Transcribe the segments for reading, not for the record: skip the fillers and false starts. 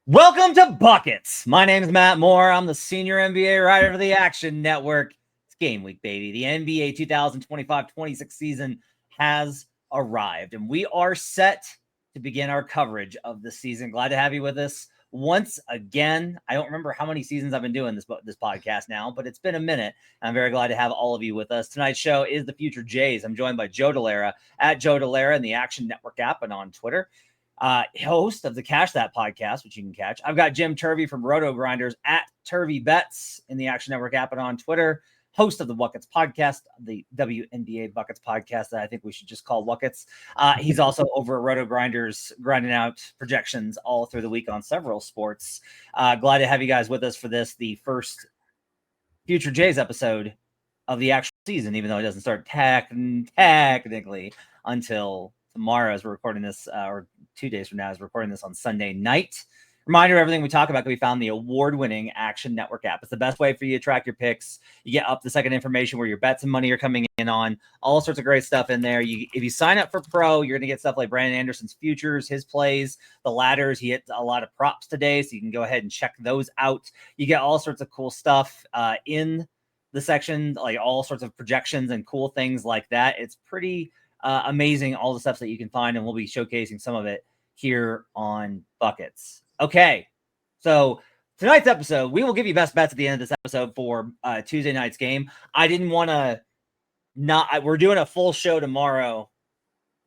Welcome to Buckets. My name is Matt Moore. I'm the senior NBA writer for the Action Network. It's game week, baby. The NBA 2025-26 season has arrived, and we are set to begin our coverage of the season. Glad to have you with us once again. I don't remember how many seasons I've been doing this podcast now, but it's been a minute. I'm very glad to have all of you with us. Tonight's show is the Future Jays. I'm joined by Joe Dellera at Joe Dellera in the Action Network app and on Twitter. Host of the Cash That podcast, which you can catch. I've got Jim Turvey from Roto Grinders at Turvey Bets in the Action Network app and on Twitter. Host of the Buckets podcast, the WNBA Buckets podcast that I think we should just call Buckets. He's also over at Roto Grinders, grinding out projections all through the week on several sports. Glad to have you guys with us for this, the first Future Jays episode of the actual season, even though it doesn't start technically until tomorrow as we're recording this, or 2 days from now as we're recording this on Sunday night. Reminder, everything we talk about can be found in the award-winning Action Network app. It's the best way for you to track your picks. You get up the second information where your bets and money are coming in on. All sorts of great stuff in there. If you sign up for Pro, you're going to get stuff like Brandon Anderson's futures, his plays, the ladders. He hit a lot of props today, so you can go ahead and check those out. You get all sorts of cool stuff in the section, like all sorts of projections and cool things like that. It's pretty amazing, all the stuff that you can find, and we'll be showcasing some of it here on Buckets. Okay, so tonight's episode, we will give you best bets at the end of this episode for Tuesday night's game. I didn't want to we're doing a full show tomorrow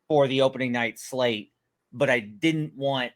for the opening night slate, but I didn't want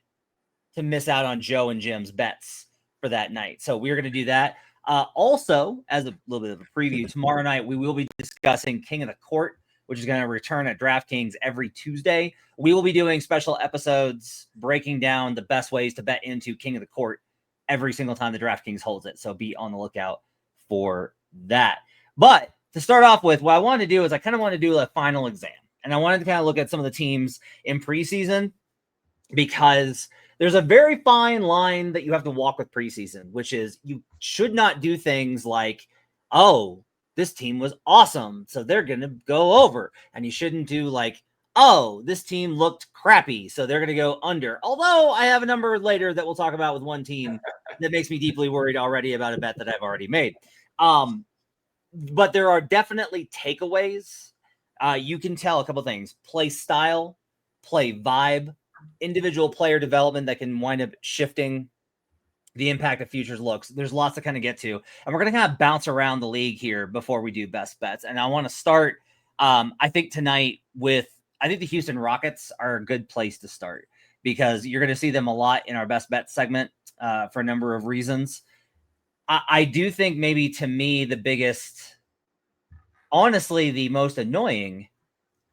to miss out on Joe and Jim's bets for that night. So we're going to do that. Also, as a little bit of a preview, tomorrow night we will be discussing King of the Court, which is going to return at DraftKings every Tuesday. We will be doing special episodes breaking down the best ways to bet into King of the Court every single time the DraftKings holds it. So be on the lookout for that. But to start off with, what I wanted to do is I kind of wanted to do a final exam. And I wanted to kind of look at some of the teams in preseason because there's a very fine line that you have to walk with preseason, which is you should not do things like, oh, this team was awesome, so they're going to go over. And you shouldn't do like, oh, this team looked crappy, so they're going to go under. Although I have a number later that we'll talk about with one team that makes me deeply worried already about a bet that I've already made. But there are definitely takeaways. You can tell a couple things. Play style, play vibe, individual player development that can wind up shifting the impact of futures looks. There's lots to kind of get to. And we're going to kind of bounce around the league here before we do best bets. And I want to start, I think tonight I think the Houston Rockets are a good place to start because you're going to see them a lot in our best bet segment for a number of reasons. I do think maybe to me, the biggest, honestly, the most annoying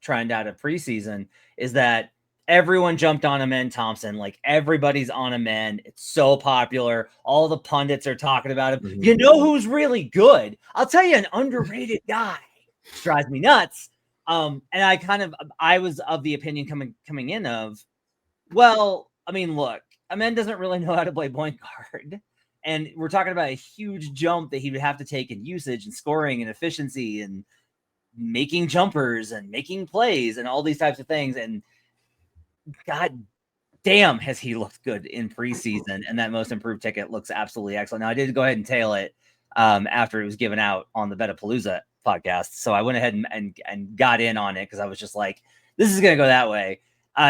trend out of preseason is that everyone jumped on Amen Thompson. Like everybody's on Amen. It's so popular. All the pundits are talking about him. Mm-hmm. You know who's really good? I'll tell you an underrated guy. Drives me nuts. And I was of the opinion coming in of, well, I mean, look, Amen doesn't really know how to play point guard. And we're talking about a huge jump that he would have to take in usage and scoring and efficiency and making jumpers and making plays and all these types of things. And God damn, has he looked good in preseason, and that most improved ticket looks absolutely excellent. Now, I did go ahead and tail it after it was given out on the Betapalooza podcast, so I went ahead and got in on it because I was just like, this is going to go that way.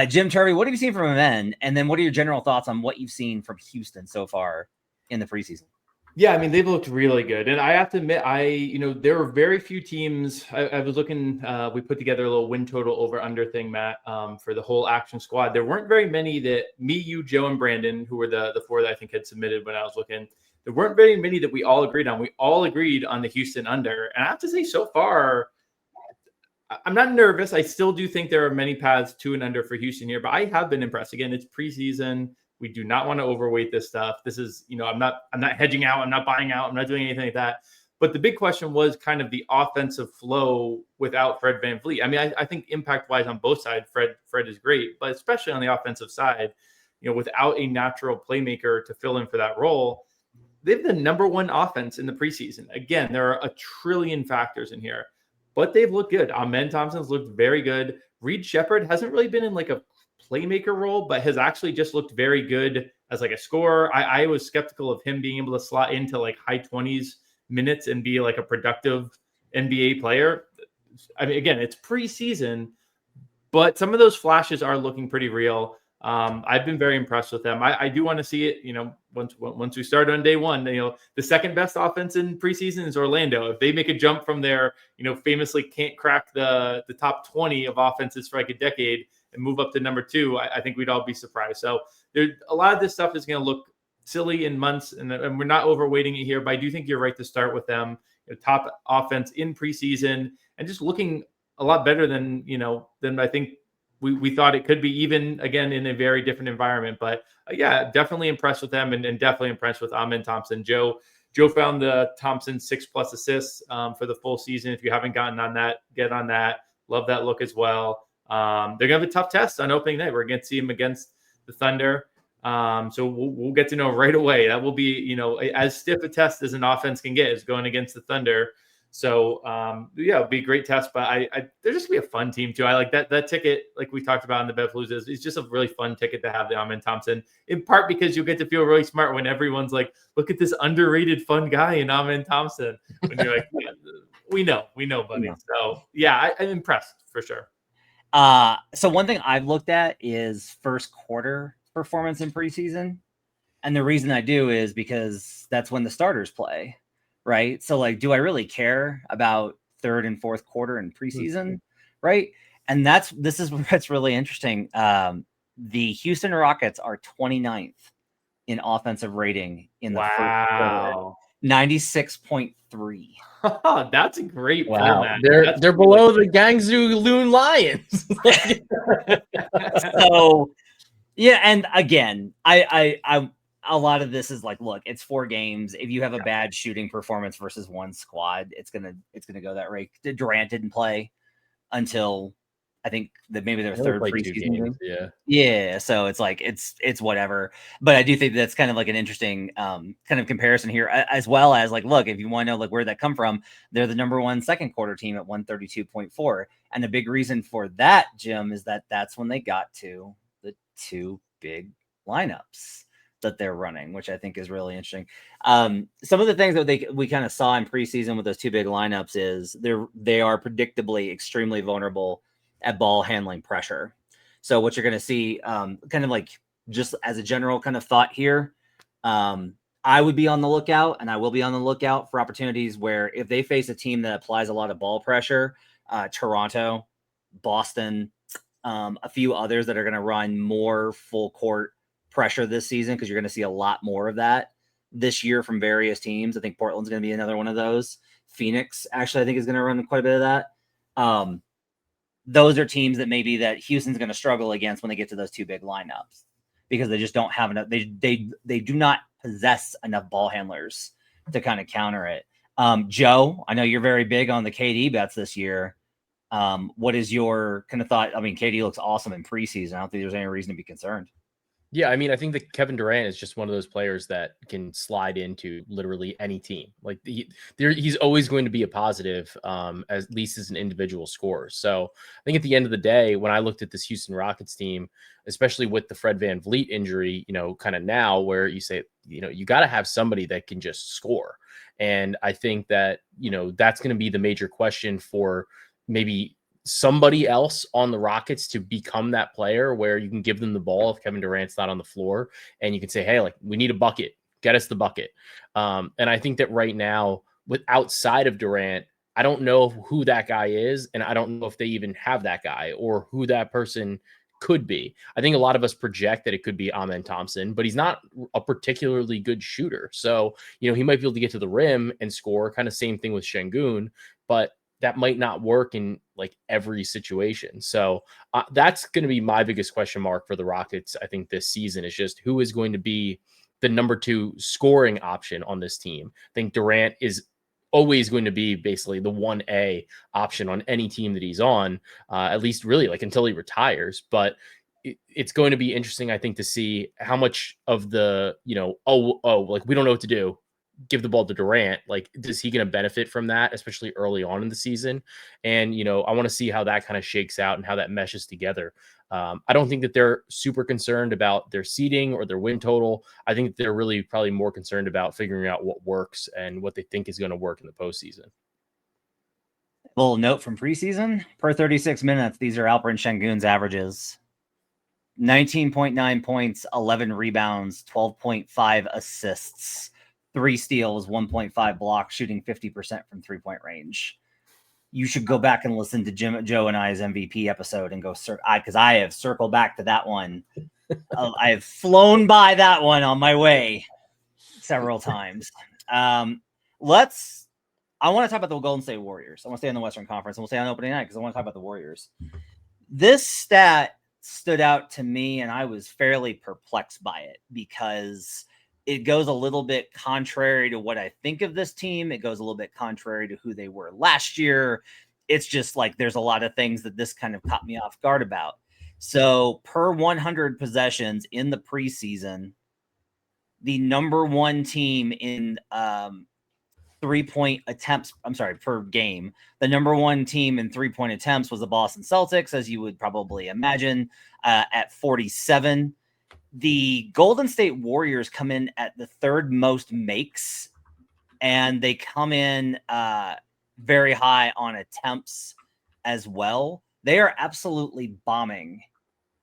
Jim Turvey, what have you seen from men? And then what are your general thoughts on what you've seen from Houston so far in the preseason? Yeah, I mean, they've looked really good. And I have to admit, there were very few teams. I was looking, we put together a little win total over under thing, Matt, for the whole action squad. There weren't very many that me, you, Joe, and Brandon, who were the four that I think had submitted when I was looking, there weren't very many that we all agreed on. We all agreed on the Houston under. And I have to say, so far, I'm not nervous. I still do think there are many paths to and under for Houston here, but I have been impressed. Again, it's preseason. We do not want to overweight this stuff. This is, I'm not hedging out. I'm not buying out. I'm not doing anything like that. But the big question was kind of the offensive flow without Fred VanVleet. I mean, I think impact-wise on both sides, Fred is great, but especially on the offensive side, without a natural playmaker to fill in for that role, they have the number one offense in the preseason. Again, there are a trillion factors in here, but they've looked good. Amen Thompson's looked very good. Reed Shepherd hasn't really been in like a playmaker role, but has actually just looked very good as like a scorer. I was skeptical of him being able to slot into like high 20s minutes and be like a productive NBA player. I mean, again, it's preseason, but some of those flashes are looking pretty real. I've been very impressed with them. I do want to see it, once we start on day one, the second best offense in preseason is Orlando. If they make a jump from their, famously can't crack the top 20 of offenses for like a decade and move up to number 2, I think we'd all be surprised. So a lot of this stuff is going to look silly in months, and we're not overweighting it here, but I do think you're right to start with them. Top offense in preseason and just looking a lot better than I think we thought it could be, even again in a very different environment. But yeah, definitely impressed with them, and definitely impressed with Amen Thompson. Joe found the Thompson 6+ assists for the full season. If you haven't gotten on that, get on that. Love that look as well. They're gonna have a tough test on opening night. We're gonna see him against the Thunder. So we'll get to know right away. That will be, as stiff a test as an offense can get is going against the Thunder. So yeah, it'll be a great test, but they're just gonna be a fun team too. I like that ticket, like we talked about in the Betpalooza, is just a really fun ticket to have the Amen Thompson, in part because you get to feel really smart when everyone's like, look at this underrated fun guy in Amen Thompson. When you're like, yeah, we know, buddy. Yeah. So yeah, I'm impressed for sure. So one thing I've looked at is first quarter performance in preseason. And the reason I do is because that's when the starters play, right? So like, do I really care about third and fourth quarter in preseason, right? And this is what's really interesting. The Houston Rockets are 29th in offensive rating in the first quarter. 96.3. That's a great wow. They're below the Guangzhou Loon Lions. So yeah, and again, I a lot of this is like, look, it's 4 games. If you have a bad shooting performance versus one squad, it's gonna go that way. Durant didn't play until I think that maybe their third preseason game. Yeah. So it's like it's whatever. But I do think that's kind of like an interesting kind of comparison here, as well as like, look, if you want to know like where that come from, they're the number 1 second quarter team at 132.4, and the big reason for that, Jim, is that's when they got to the 2 big lineups that they're running, which I think is really interesting. Some of the things that we kind of saw in preseason with those 2 big lineups is they are predictably extremely vulnerable at ball handling pressure. So what you're going to see, kind of like just as a general kind of thought here, I would be on the lookout, and I will be on the lookout for opportunities where if they face a team that applies a lot of ball pressure, Toronto, Boston, a few others that are going to run more full court pressure this season, because you're going to see a lot more of that this year from various teams. I think Portland's going to be another one of those. Phoenix, actually, I think is going to run quite a bit of that. Those are teams that maybe that Houston's going to struggle against when they get to those 2 big lineups, because they just don't have enough. They do not possess enough ball handlers to kind of counter it. Joe, I know you're very big on the KD bets this year. What is your kind of thought? I mean, KD looks awesome in preseason. I don't think there's any reason to be concerned. Yeah, I mean, I think that Kevin Durant is just one of those players that can slide into literally any team. Like he's always going to be a positive, at least as an individual scorer. So I think at the end of the day, when I looked at this Houston Rockets team, especially with the Fred VanVleet injury, kind of now where you say, you got to have somebody that can just score. And I think that, that's going to be the major question for maybe somebody else on the Rockets to become that player where you can give them the ball if Kevin Durant's not on the floor, and you can say, hey, like, we need a bucket, get us the bucket. And I think that right now, with outside of Durant, I don't know who that guy is, and I don't know if they even have that guy or who that person could be. I think a lot of us project that it could be Amen Thompson, but he's not a particularly good shooter. So, he might be able to get to the rim and score, kind of same thing with Şengün, but that might not work in like every situation. So that's going to be my biggest question mark for the Rockets. I think this season is just who is going to be the number 2 scoring option on this team. I think Durant is always going to be basically the 1A option on any team that he's on, at least really like until he retires. But it's going to be interesting, I think, to see how much of the, like, we don't know what to do, give the ball to Durant. Like, is he going to benefit from that, especially early on in the season? And, I want to see how that kind of shakes out and how that meshes together. I don't think that they're super concerned about their seeding or their win total. I think they're really probably more concerned about figuring out what works and what they think is going to work in the postseason. Little note from preseason: per 36 minutes, these are Alperen Şengün's averages. 19.9 points, 11 rebounds, 12.5 assists, 3 steals, 1.5 blocks, shooting 50% from 3-point range. You should go back and listen to Joe and I's MVP episode and go because I have circled back to that one. I have flown by that one on my way several times. I want to talk about the Golden State Warriors. I want to stay in the Western Conference, and we'll stay on opening night because I want to talk about the Warriors. This stat stood out to me, and I was fairly perplexed by it because it goes a little bit contrary to what I think of this team. It goes a little bit contrary to who they were last year. It's just like there's a lot of things that this kind of caught me off guard about. So per 100 possessions in the preseason, the number one team in 3-point attempts, per game, the number one team in 3-point attempts was the Boston Celtics, as you would probably imagine, at 47. The Golden State Warriors come in at the third most makes, and they come in very high on attempts as well. They are absolutely bombing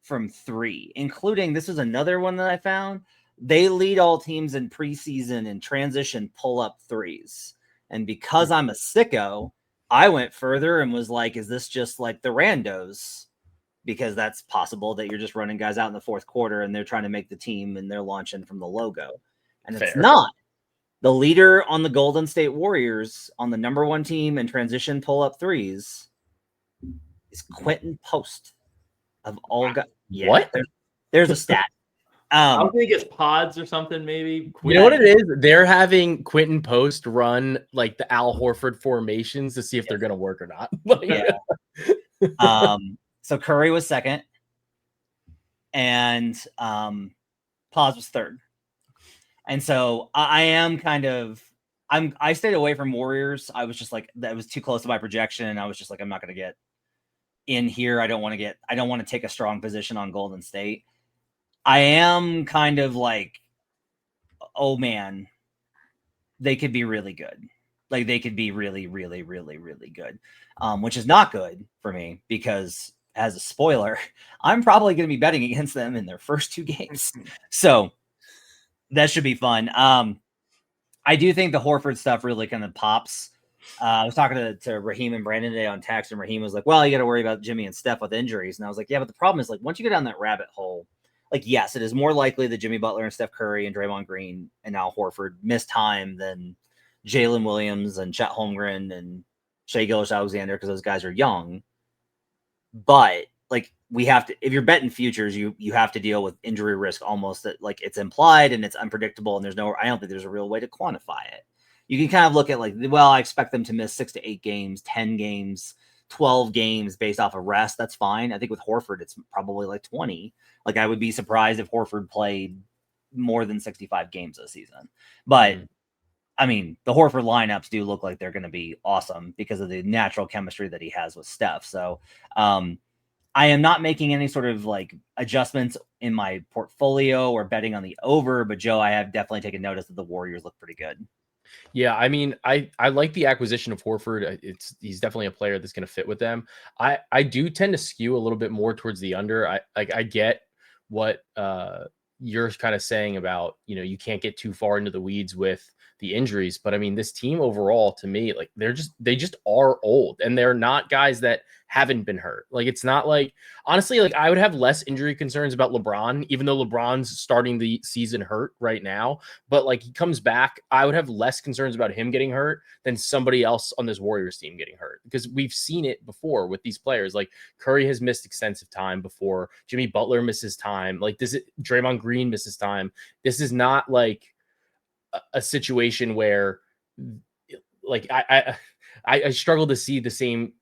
from 3, including, this is another one that I found, they lead all teams in preseason in transition pull-up threes. And because I'm a sicko, I went further and was like, is this just like the randos? Because that's possible that you're just running guys out in the fourth quarter and they're trying to make the team and they're launching from the logo. And it's not. The leader on the Golden State Warriors on the number one team in transition pull-up threes is Quentin Post of all guys. Yeah, what? There's a stat. I don't think it's pods or something, maybe. You know what it is? They're having Quentin Post run like the Al Horford formations to see if they're going to work or not. So Curry was second, and Paz was third. And so I stayed away from Warriors. I was just like, that was too close to my projection, and I was just like, I'm not going to get in here. I don't want to take a strong position on Golden State. I am kind of like, oh man, they could be really good. Like they could be really, really, really, really good, which is not good for me because, as a spoiler, I'm probably going to be betting against them in their first 2 games. So that should be fun. I do think the Horford stuff really kind of pops. I was talking to Raheem and Brandon today on text, and Raheem was like, well, you got to worry about Jimmy and Steph with injuries. And I was like, yeah, but the problem is, like, once you go down that rabbit hole, like, yes, it is more likely that Jimmy Butler and Steph Curry and Draymond Green and Al Horford miss time than Jalen Williams and Chet Holmgren and Shai Gilgeous-Alexander, because those guys are young. But like, we have to, if you're betting futures, you have to deal with injury risk almost that, like, it's implied and it's unpredictable, and I don't think there's a real way to quantify it. You can kind of look at like, well, I expect them to miss 6 to 8 games, 10 games, 12 games based off of rest. That's fine. I think with Horford, it's probably like 20. Like, I would be surprised if Horford played more than 65 games this season. But I mean, the Horford lineups do look like they're going to be awesome because of the natural chemistry that he has with Steph. So I am not making any sort of like adjustments in my portfolio or betting on the over, but Joe, I have definitely taken notice that the Warriors look pretty good. Yeah, I mean, I like the acquisition of Horford. He's definitely a player that's going to fit with them. I do tend to skew a little bit more towards the under. I get what you're kind of saying about, you can't get too far into the weeds with the injuries, but I mean, this team overall, to me, like, they just are old, and they're not guys that haven't been hurt. Like, it's not like, honestly, like, I would have less injury concerns about LeBron, even though LeBron's starting the season hurt right now, but like, he comes back, I would have less concerns about him getting hurt than somebody else on this Warriors team getting hurt, because we've seen it before with these players. Like, Curry has missed extensive time before, Jimmy Butler misses time, like, Draymond Green misses time. This is not like a situation where, like, I struggle to see it the same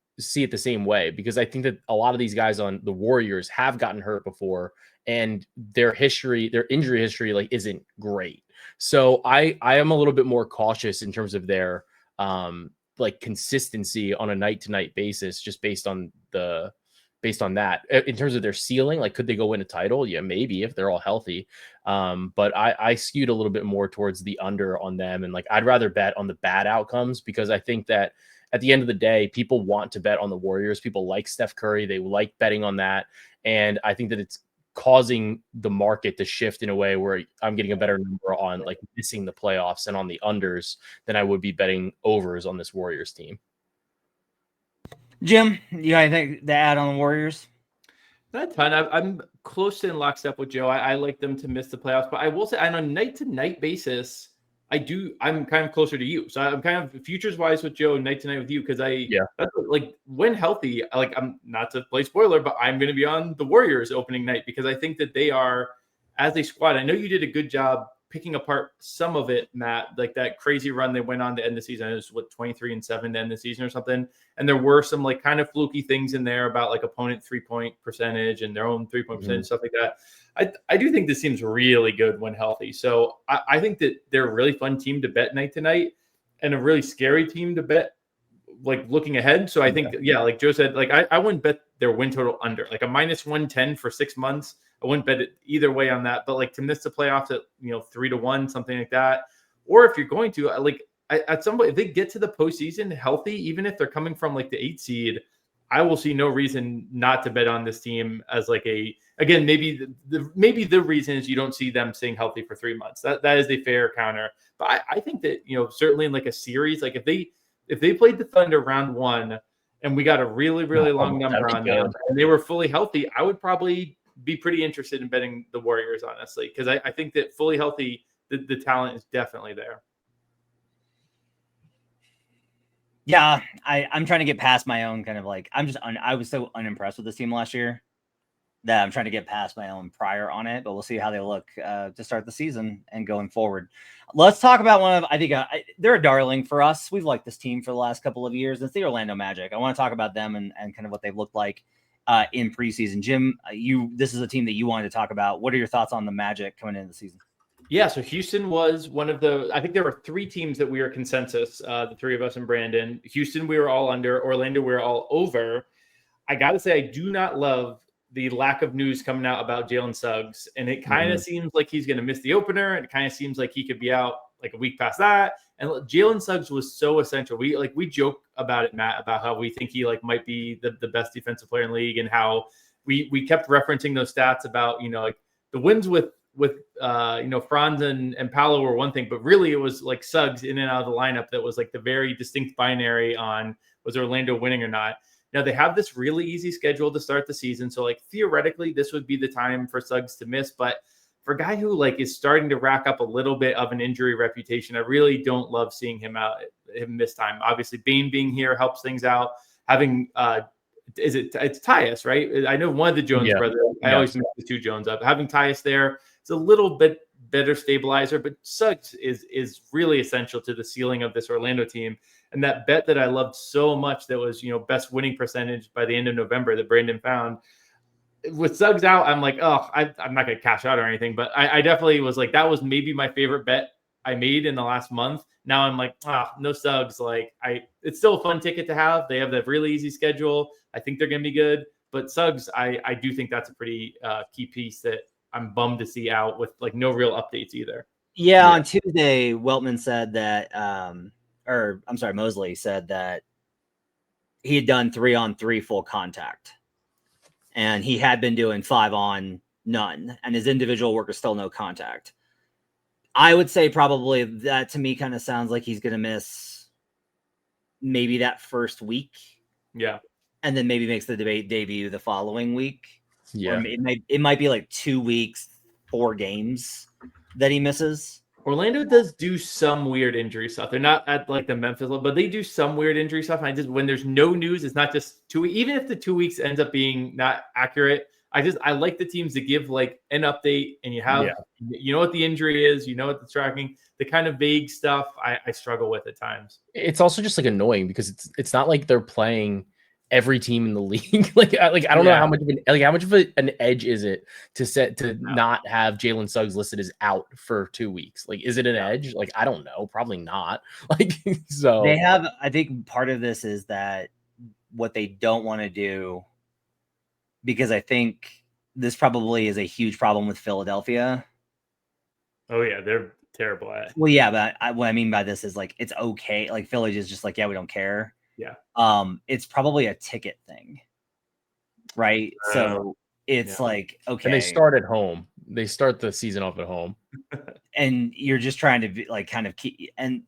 way, because I think that a lot of these guys on the Warriors have gotten hurt before, and their injury history, like, isn't great. So I am a little bit more cautious in terms of their like consistency on a night to night basis, just based on the based on that. In terms of their ceiling, like could they go win a title? Yeah, maybe if they're all healthy. But I skewed a little bit more towards the under on them, and like I'd rather bet on the bad outcomes, because I think that at the end of the day, people want to bet on the Warriors. People like Steph Curry. They like betting on that. And I think that it's causing the market to shift in a way where I'm getting a better number on like missing the playoffs and on the unders than I would be betting overs on this Warriors team. Jim, you got anything to add on the Warriors? Not a ton. I'm close to in lockstep with Joe. I like them to miss the playoffs, but I will say on a night-to-night basis, I'm kind of closer to you. So I'm kind of futures-wise with Joe, night-to-night with you, because that's like when healthy, I'm not to play spoiler, but I'm going to be on the Warriors opening night, because I think that they are, as a squad, I know you did a good job picking apart some of it, Matt, like that crazy run they went on to end the season. It was 23-7 to end the season or something. And there were some like kind of fluky things in there about like opponent 3-point percentage and their own 3-point percentage, stuff like that. I do think this seems really good when healthy. So I think that they're a really fun team to bet night to night, and a really scary team to bet like looking ahead. So I think, like Joe said, like I wouldn't bet their win total under, like a -110 for 6 months. I wouldn't bet it either way on that, but like to miss the playoffs at 3-1, something like that. Or if you're going to at some point, if they get to the postseason healthy, even if they're coming from like the 8 seed, I will see no reason not to bet on this team as like maybe the reason is you don't see them staying healthy for 3 months. That is a fair counter. But I think that, certainly in like a series, like if they played the Thunder round 1 and we got a really, really long number on them and they were fully healthy, I would probably be pretty interested in betting the Warriors, honestly, because I think that fully healthy, the talent is definitely there. Yeah, I'm trying to get past my own kind of like, I was so unimpressed with this team last year that I'm trying to get past my own prior on it, but we'll see how they look to start the season and going forward. Let's talk about one of, I think they're a darling for us. We've liked this team for the last couple of years. It's the Orlando Magic. I want to talk about them and kind of what they've looked like in preseason. Jim, this is a team that you wanted to talk about. What are your thoughts on the Magic coming into the season? Yeah, so Houston was one of I think there were 3 teams that we were consensus, the 3 of us and Brandon. Houston, we were all under. Orlando, we were all over. I got to say, I do not love the lack of news coming out about Jalen Suggs. And it kind of seems like he's going to miss the opener. And it kind of seems like he could be out like a week past that. And Jalen Suggs was so essential. We joke about it, Matt, about how we think he like might be the best defensive player in the league, and how we kept referencing those stats about, like the wins with Franz and Paolo were one thing, but really it was like Suggs in and out of the lineup that was like the very distinct binary on was Orlando winning or not. Now they have this really easy schedule to start the season, so like theoretically this would be the time for Suggs to miss, but for a guy who like is starting to rack up a little bit of an injury reputation, I really don't love seeing him miss time. Obviously, Bane being here helps things out. Having it's Tyus, right? I know one of the Jones brothers. I always mix the 2 Jones up. Having Tyus there, it's a little bit better stabilizer, but Suggs is really essential to the ceiling of this Orlando team. And that bet that I loved so much, that was best winning percentage by the end of November, that Brandon found, with Suggs out, I'm like, I'm not going to cash out or anything, but I definitely was like, that was maybe my favorite bet I made in the last month. Now I'm like, no Suggs. Like it's still a fun ticket to have. They have that really easy schedule. I think they're going to be good, but Suggs, I do think that's a pretty key piece that I'm bummed to see out with like no real updates either. Yeah. On Tuesday, Weltman said that, Mosley said that he had done 3-on-3 full contact, and he had been doing 5-on none, and his individual work is still no contact. I would say probably that to me kind of sounds like he's going to miss maybe that first week. Yeah. And then maybe makes the debut the following week. Yeah. Or it might be like 2 weeks, 4 games that he misses. Orlando does do some weird injury stuff. They're not at like the Memphis level, but they do some weird injury stuff. And when there's no news, it's not just 2 weeks. Even if the 2 weeks ends up being not accurate, I like the teams to give like an update, and you have, what the injury is, what the tracking, the kind of vague stuff I struggle with at times. It's also just like annoying because it's not like they're playing every team in the league. I don't know how much of an edge is it to not have Jalen Suggs listed as out for 2 weeks? Like, is it an edge? Like, I don't know, probably not. Like, so they have, I think part of this is that what they don't want to do because I think this probably is a huge problem with Philadelphia. Oh yeah, they're terrible at it. Well, yeah, but what I mean by this is like it's okay. Like Philly is just like, yeah, we don't care. Yeah. It's probably a ticket thing, right? So it's like, okay, and they start at home. They start the season off at home, and you're just trying to be like kind of keep. And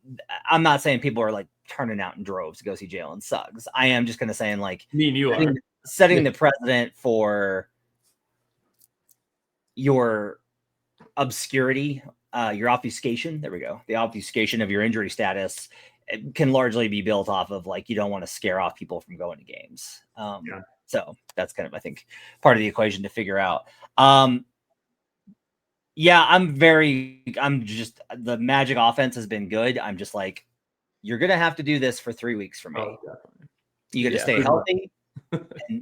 I'm not saying people are like turning out in droves to go see Jalen Suggs. I am just gonna say, like, Me and you are setting the precedent for your obscurity, your obfuscation. There we go. The obfuscation of your injury status can largely be built off of like you don't want to scare off people from going to games. So that's kind of, I think, part of the equation to figure out. Yeah, the Magic offense has been good. I'm just like, you're gonna have to do this for 3 weeks for me. Oh, definitely. You got to stay healthy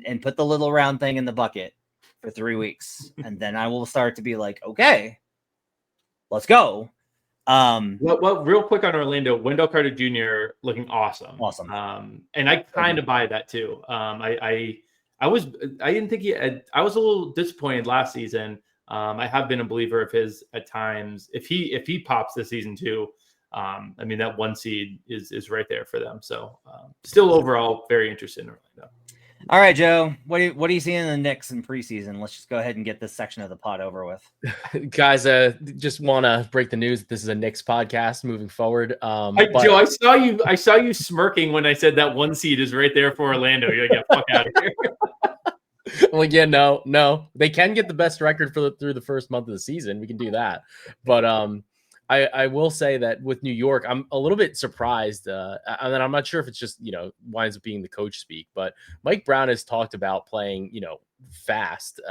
and put the little round thing in the bucket for 3 weeks, and then I will start to be like, okay, let's go. Well, real quick on Orlando, Wendell Carter Jr. looking awesome. And I kind of buy that too. I didn't think I was a little disappointed last season. I have been a believer of his at times. If he pops this season too, I mean, that 1 seed is right there for them. So still overall very interested in Orlando. All right, Joe, what do you see in the Knicks in preseason? Let's just go ahead and get this section of the pod over with. Guys. Just want to break the news. This is a Knicks podcast moving forward. Joe, I saw you smirking when I said that 1 seed is right there for Orlando. You're like, get the fuck out of here. Well, yeah, no, they can get the best record through the first month of the season. We can do that, but I will say that with New York, I'm a little bit surprised, and then I'm not sure if it's just winds up being the coach speak, but Mike Brown has talked about playing fast,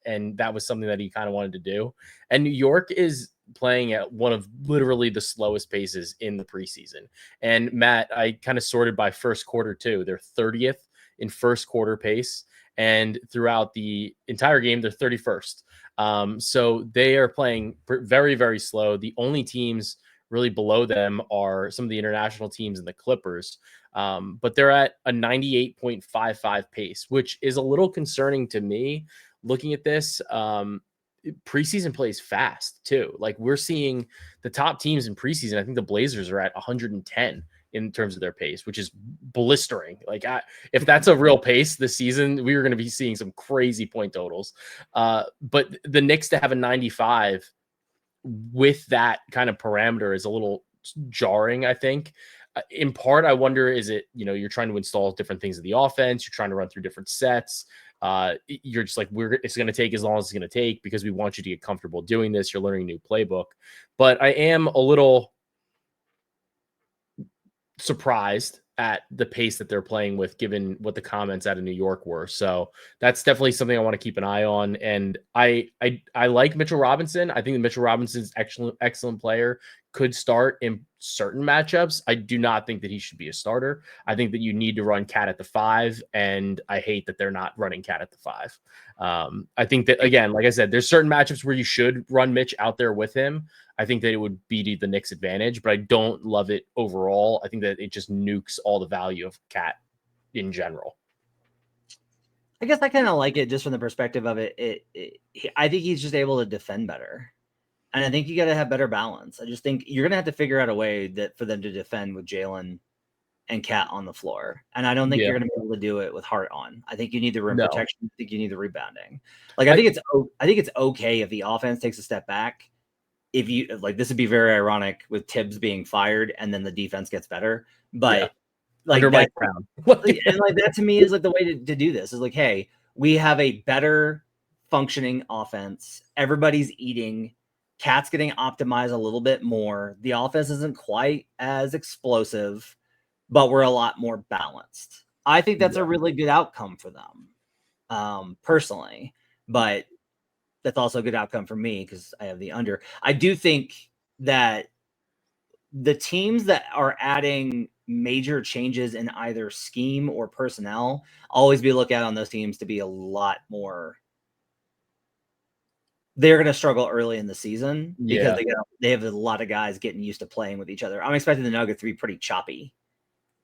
and that was something that he kind of wanted to do, and New York is playing at one of literally the slowest paces in the preseason. And Matt, I kind of sorted by first quarter too. They're 30th in first quarter pace. And throughout the entire game, they're 31st. So they are playing very, very slow. The only teams really below them are some of the international teams and the Clippers. But they're at a 98.55 pace, which is a little concerning to me looking at this. Preseason plays fast too. Like we're seeing the top teams in preseason. I think the Blazers are at 110 in terms of their pace, which is blistering. Like if that's a real pace this season, we were going to be seeing some crazy point totals. But the Knicks to have a 95 with that kind of parameter is a little jarring, I think. In part, I wonder, is it, you're trying to install different things in the offense. You're trying to run through different sets. You're just like, it's going to take as long as it's going to take because we want you to get comfortable doing this. You're learning a new playbook. But I am a little surprised at the pace that they're playing with, given what the comments out of New York were. So that's definitely something I want to keep an eye on. And I like Mitchell Robinson. I think that Mitchell Robinson's excellent player, could start in certain matchups. I do not think that he should be a starter. I think that you need to run Cat at the 5, and I hate that they're not running Cat at the 5. I think that, again, like I said, there's certain matchups where you should run Mitch out there with him. I think that it would be the Knicks' advantage, but I don't love it overall. I think that it just nukes all the value of Cat in general. I guess I kind of like it just from the perspective of it. I think he's just able to defend better. And I think you got to have better balance. I just think you're going to have to figure out a way for them to defend with Jalen and Cat on the floor. And I don't think you're going to be able to do it with Hart on. I think you need the rim protection. I think you need the rebounding. Like, I think it's okay if the offense takes a step back. If you like, this would be very ironic with Tibbs being fired and then the defense gets better. But like Mike Brown. And like that to me is like the way to do this is like, hey, we have a better functioning offense. Everybody's eating. Cat's getting optimized a little bit more. The offense isn't quite as explosive, but we're a lot more balanced. I think that's a really good outcome for them, personally. But that's also a good outcome for me because I have the under. I do think that the teams that are adding major changes in either scheme or personnel, always be looked at on those teams to be a lot more. They're going to struggle early in the season because they have a lot of guys getting used to playing with each other. I'm expecting the Nuggets to be pretty choppy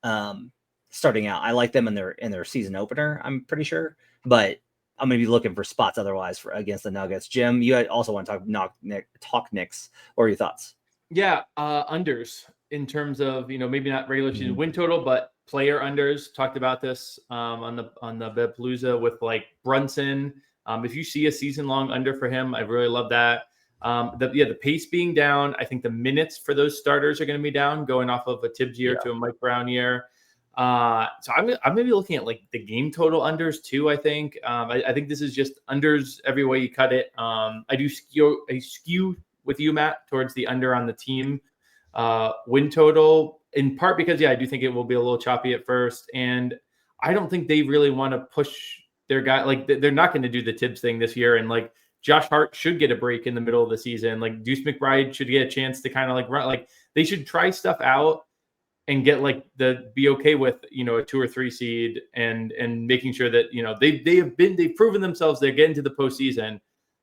starting out. I like them in their season opener, I'm pretty sure, but I'm going to be looking for spots otherwise for against the Nuggets. Jim, you also want to talk Knicks. What are your thoughts? Yeah, unders in terms of, maybe not regular season win total, but player unders. Talked about this on the Bedpalooza with like Brunson. If you see a season long under for him, I really love that. The pace being down. I think the minutes for those starters are going to be down, going off of a Tibbs year to a Mike Brown year. So I'm maybe looking at like the game total unders too. I think I think this is just unders every way you cut it. I do skew with you, Matt, towards the under on the team win total, in part because I do think it will be a little choppy at first, and I don't think they really want to push their guy. Like they're not going to do the Tibbs thing this year, and like Josh Hart should get a break in the middle of the season. Like Deuce McBride should get a chance to kind of like run. Like they should try stuff out and get like be okay with a 2 or 3 seed and making sure that they've proven themselves. They're getting to the postseason,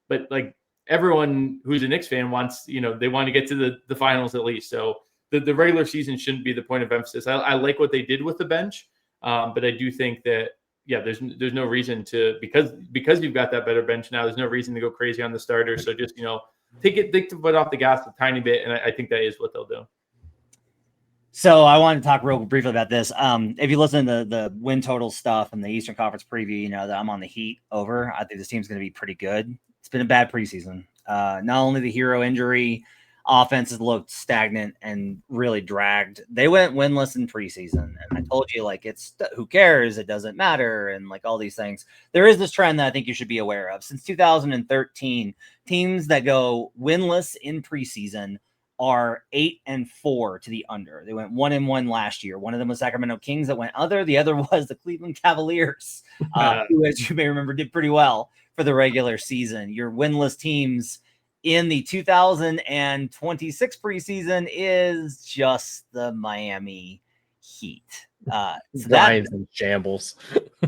but like everyone who's a Knicks fan wants they want to get to the finals at least. So the regular season shouldn't be the point of emphasis. I like what they did with the bench, but I do think that there's no reason to, because you've got that better bench now. There's no reason to go crazy on the starters. So just take the foot off the gas a tiny bit, and I think that is what they'll do. So I wanted to talk real briefly about this. If you listen to the win total stuff and the Eastern Conference preview, that I'm on the Heat over. I think this team's going to be pretty good. It's been a bad preseason. Not only the hero injury, offenses looked stagnant and really dragged. They went winless in preseason. And I told you, like, it's who cares? It doesn't matter. And like all these things. There is this trend that I think you should be aware of. Since 2013, teams that go winless in preseason are 8-4 to the under. They went 1-1 last year. One of them was Sacramento Kings that went under. The other was the Cleveland Cavaliers, who, as you may remember, did pretty well for the regular season. Your winless teams in the 2026 preseason is just the Miami Heat. So Ryan's in shambles.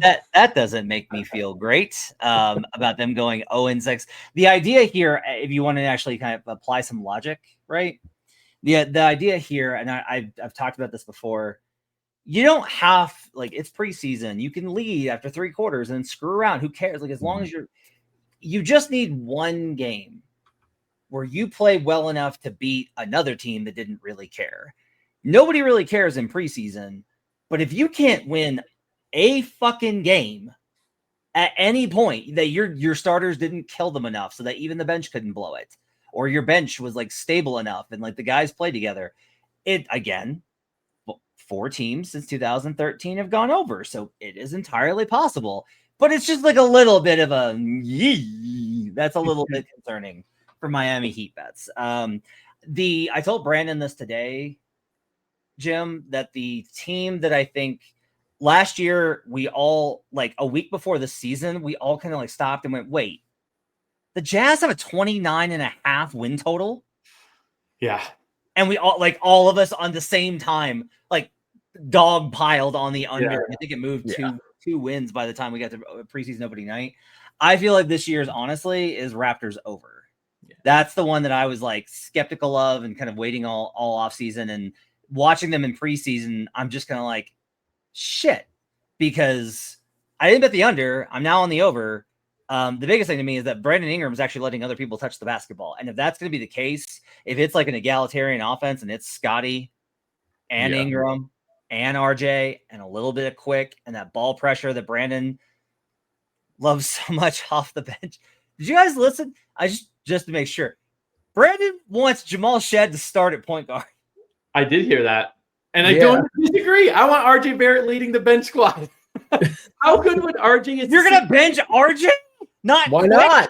that doesn't make me feel great about them going 0-6. The idea here, if you want to actually kind of apply some logic, right? The idea here, and I've talked about this before, you don't have, like, it's preseason. You can lead after 3 quarters and screw around. Who cares? Like, as long as you just need one game where you play well enough to beat another team that didn't really care. Nobody really cares in preseason, but if you can't win a fucking game at any point, that your starters didn't kill them enough so that even the bench couldn't blow it, or your bench was like stable enough and like the guys play together, it again, 4 teams since 2013 have gone over, so it is entirely possible. But it's just like a little bit of a that's a little bit concerning for Miami Heat bets. I told Brandon this today, Jim, that the team that I think last year, we all, like a week before the season, we all kind of like stopped and went, wait, the Jazz have a 29.5 win total? Yeah. And we all of us on the same time, like dog piled on the under. Yeah. I think it moved two wins by the time we got to preseason opening night. I feel like this year's, honestly, is Raptors over. Yeah. That's the one that I was like skeptical of and kind of waiting all off season, and watching them in preseason, I'm just kind of like, shit, because I didn't bet the under. I'm now on the over. The biggest thing to me is that Brandon Ingram is actually letting other people touch the basketball. And if that's going to be the case, if it's like an egalitarian offense and it's Scotty and Ingram and RJ and a little bit of Quick and that ball pressure that Brandon loves so much off the bench. Did you guys listen? Just to make sure, Brandon wants Jamal Shed to start at point guard. I did hear that. And I don't disagree. I want RJ Barrett leading the bench squad. How good would RJ? You're going to bench RJ? Why Quick? not?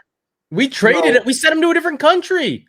We traded it. We sent him to a different country.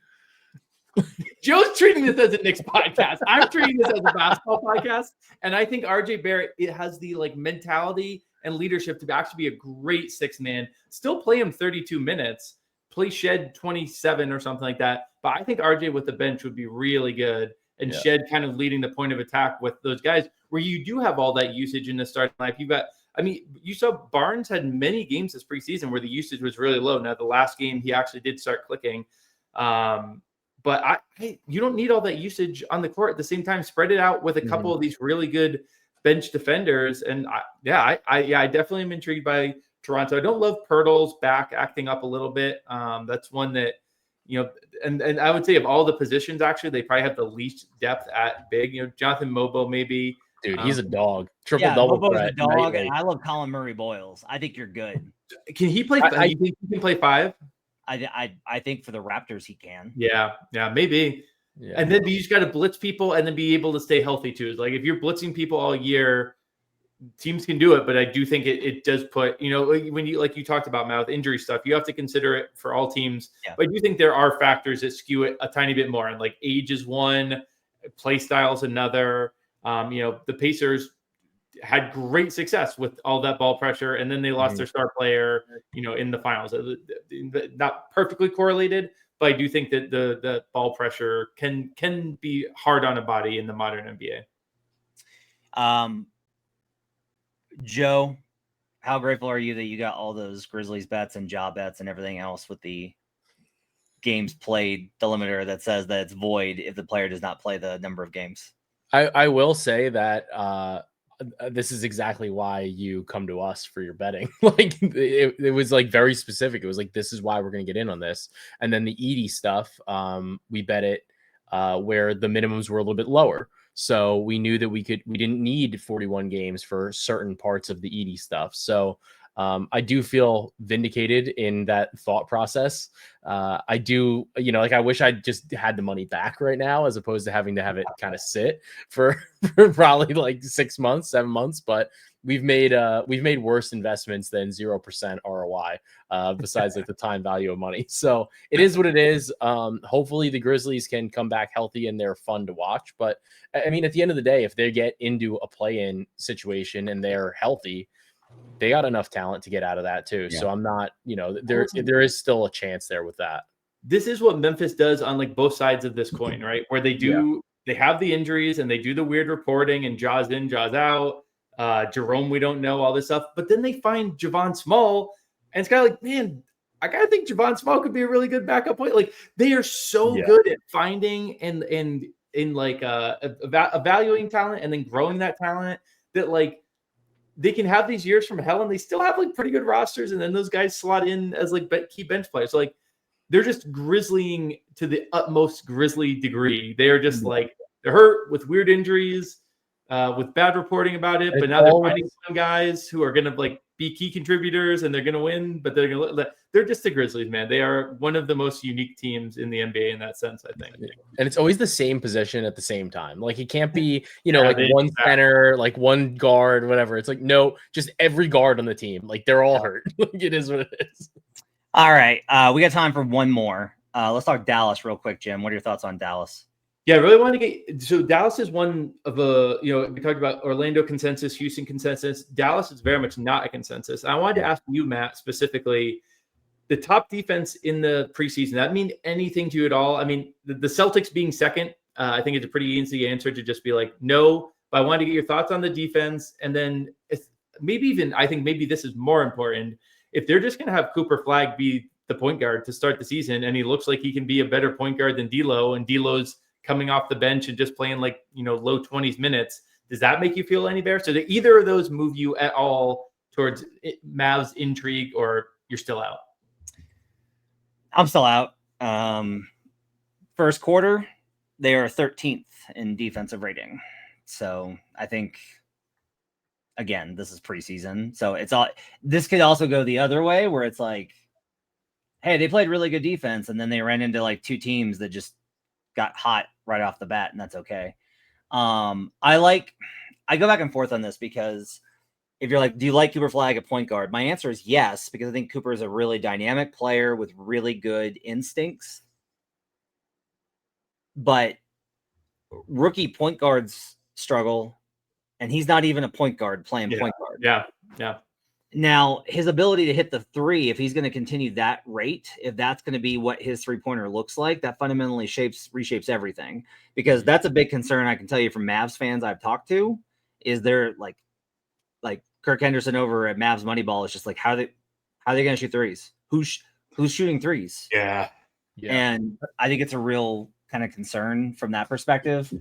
Joe's treating this as a Knicks podcast. I'm treating this as a basketball podcast. And I think RJ Barrett, it has the like mentality and leadership to actually be a great 6-man. Still play him 32 minutes. Play Shed 27 or something like that. But I think RJ with the bench would be really good. And Shed kind of leading the point of attack with those guys where you do have all that usage in the starting lineup. You've got, I mean, you saw Barnes had many games this preseason where the usage was really low. Now, the last game, he actually did start clicking. But you don't need all that usage on the court. At the same time, spread it out with a couple of these really good bench defenders. And I definitely am intrigued by Toronto. I don't love Pirtle's back acting up a little bit. That's one that, and I would say of all the positions, actually, they probably have the least depth at big. Jonathan Mobo, maybe. Dude, he's a dog. Triple Yeah, double Bobo's a threat. dog, and I love Colin Murray Boyles. I think you're good. Can he play? You think he can play 5? I think for the Raptors he can. Yeah, maybe. Yeah. And then you just got to blitz people and then be able to stay healthy too. Like if you're blitzing people all year, teams can do it, but I do think it does put, when you, like you talked about, Matt, with injury stuff, you have to consider it for all teams. Yeah. But I do think there are factors that skew it a tiny bit more. And like age is one, play style is another. The Pacers had great success with all that ball pressure, and then they lost their star player, in the finals. Not perfectly correlated, but I do think that the ball pressure can be hard on a body in the modern NBA. Joe, how grateful are you that you got all those Grizzlies bets and job bets and everything else with the games played delimiter that says that it's void if the player does not play the number of games? I will say that this is exactly why you come to us for your betting. Like it was like very specific. It was like, this is why we're going to get in on this. And then the Edie stuff, we bet it where the minimums were a little bit lower. So we knew that we didn't need 41 games for certain parts of the Edie stuff. So I do feel vindicated in that thought process. I do, I wish I just had the money back right now, as opposed to having to have it kind of sit for probably like 6 months, 7 months. But we've made worse investments than 0% ROI, besides like the time value of money. So it is what it is. Hopefully the Grizzlies can come back healthy and they're fun to watch. But I mean, at the end of the day, if they get into a play-in situation and they're healthy, they got enough talent to get out of that too. Yeah. So I'm not, there is still a chance there with that. This is what Memphis does on like both sides of this coin, right? Where they they have the injuries and they do the weird reporting and Jaws in, Jaws out. Jerome, we don't know, all this stuff. But then they find Javon Small, and it's kind of like, man, I gotta think Javon Small could be a really good backup point. Like they are so good at finding and in like evaluating talent and then growing that talent that like they can have these years from hell and they still have like pretty good rosters, and then those guys slot in as like key bench players. So like they're just grizzlying to the utmost grizzly degree. They are just like they're hurt with weird injuries, with bad reporting about it, but now they're finding some guys who are gonna like be key contributors and they're gonna win. But they're just the Grizzlies, man. They are one of the most unique teams in the NBA in that sense, I think. And it's always the same position at the same time. Like it can't be, like one center, like one guard, whatever. It's like, no, just every guard on the team. Like they're all hurt. Like it is what it is. All right. We got time for one more. Let's talk Dallas real quick, Jim. What are your thoughts on Dallas? Yeah, I really want to get – so Dallas is one of we talked about Orlando consensus, Houston consensus. Dallas is very much not a consensus. I wanted to ask you, Matt, specifically – the top defense in the preseason, that mean anything to you at all? I mean, the Celtics being second, I think it's a pretty easy answer to just be like, no. But I wanted to get your thoughts on the defense. And then I think maybe this is more important. If they're just going to have Cooper Flagg be the point guard to start the season, and he looks like he can be a better point guard than D'Lo, and D'Lo's coming off the bench and just playing like, low 20s minutes, does that make you feel any better? So do either of those move you at all towards Mavs intrigue, or you're still out? I'm still out. First quarter, they are 13th in defensive rating. So I think, again, this is preseason. So this could also go the other way where it's like, hey, they played really good defense, and then they ran into like two teams that just got hot right off the bat, and that's okay. I go back and forth on this because if you're like, do you like Cooper Flagg at point guard? My answer is yes, because I think Cooper is a really dynamic player with really good instincts. But rookie point guards struggle, and he's not even a point guard playing point guard. Yeah. Now, his ability to hit the three, if he's going to continue that rate, if that's going to be what his three-pointer looks like, that fundamentally reshapes everything. Because that's a big concern, I can tell you, from Mavs fans I've talked to, is they're like Kirk Henderson over at Mavs Moneyball is just like, how are they going to shoot threes? Who's shooting threes? Yeah. And I think it's a real kind of concern from that perspective.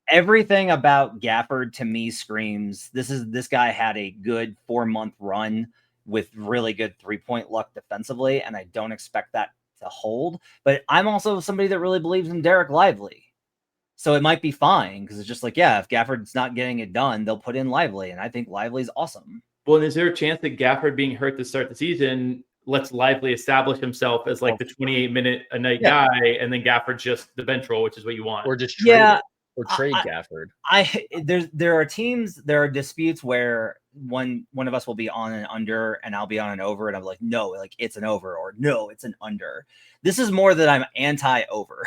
Everything about Gafford to me screams, this guy had a good 4-month run with really good 3-point luck defensively, and I don't expect that to hold. But I'm also somebody that really believes in Derek Lively. So it might be fine because it's just like, yeah, if Gafford's not getting it done, they'll put in Lively, and I think Lively's awesome. Well, and is there a chance that Gafford being hurt to start the season lets Lively establish himself as like the 28-minute a night guy, and then Gafford's just the bench role, which is what you want? Or just trade trade Gafford. There are teams, there are disputes where one of us will be on an under and I'll be on an over, and I'm like, no, like it's an over, or no, it's an under. This is more that I'm anti-over.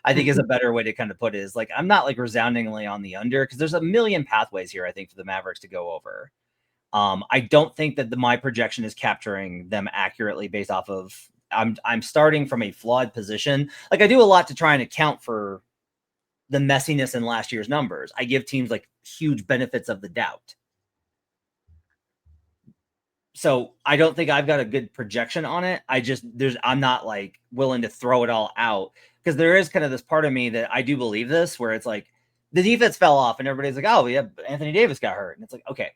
I think is a better way to kind of put it, is like, I'm not like resoundingly on the under because there's a million pathways here, I think, for the Mavericks to go over. I don't think that my projection is capturing them accurately based off of, I'm starting from a flawed position. Like, I do a lot to try and account for the messiness in last year's numbers. I give teams like huge benefits of the doubt. So I don't think I've got a good projection on it. I'm not like willing to throw it all out, because there is kind of this part of me that I do believe this, where it's like the defense fell off and everybody's like, oh yeah, Anthony Davis got hurt. And it's like, okay,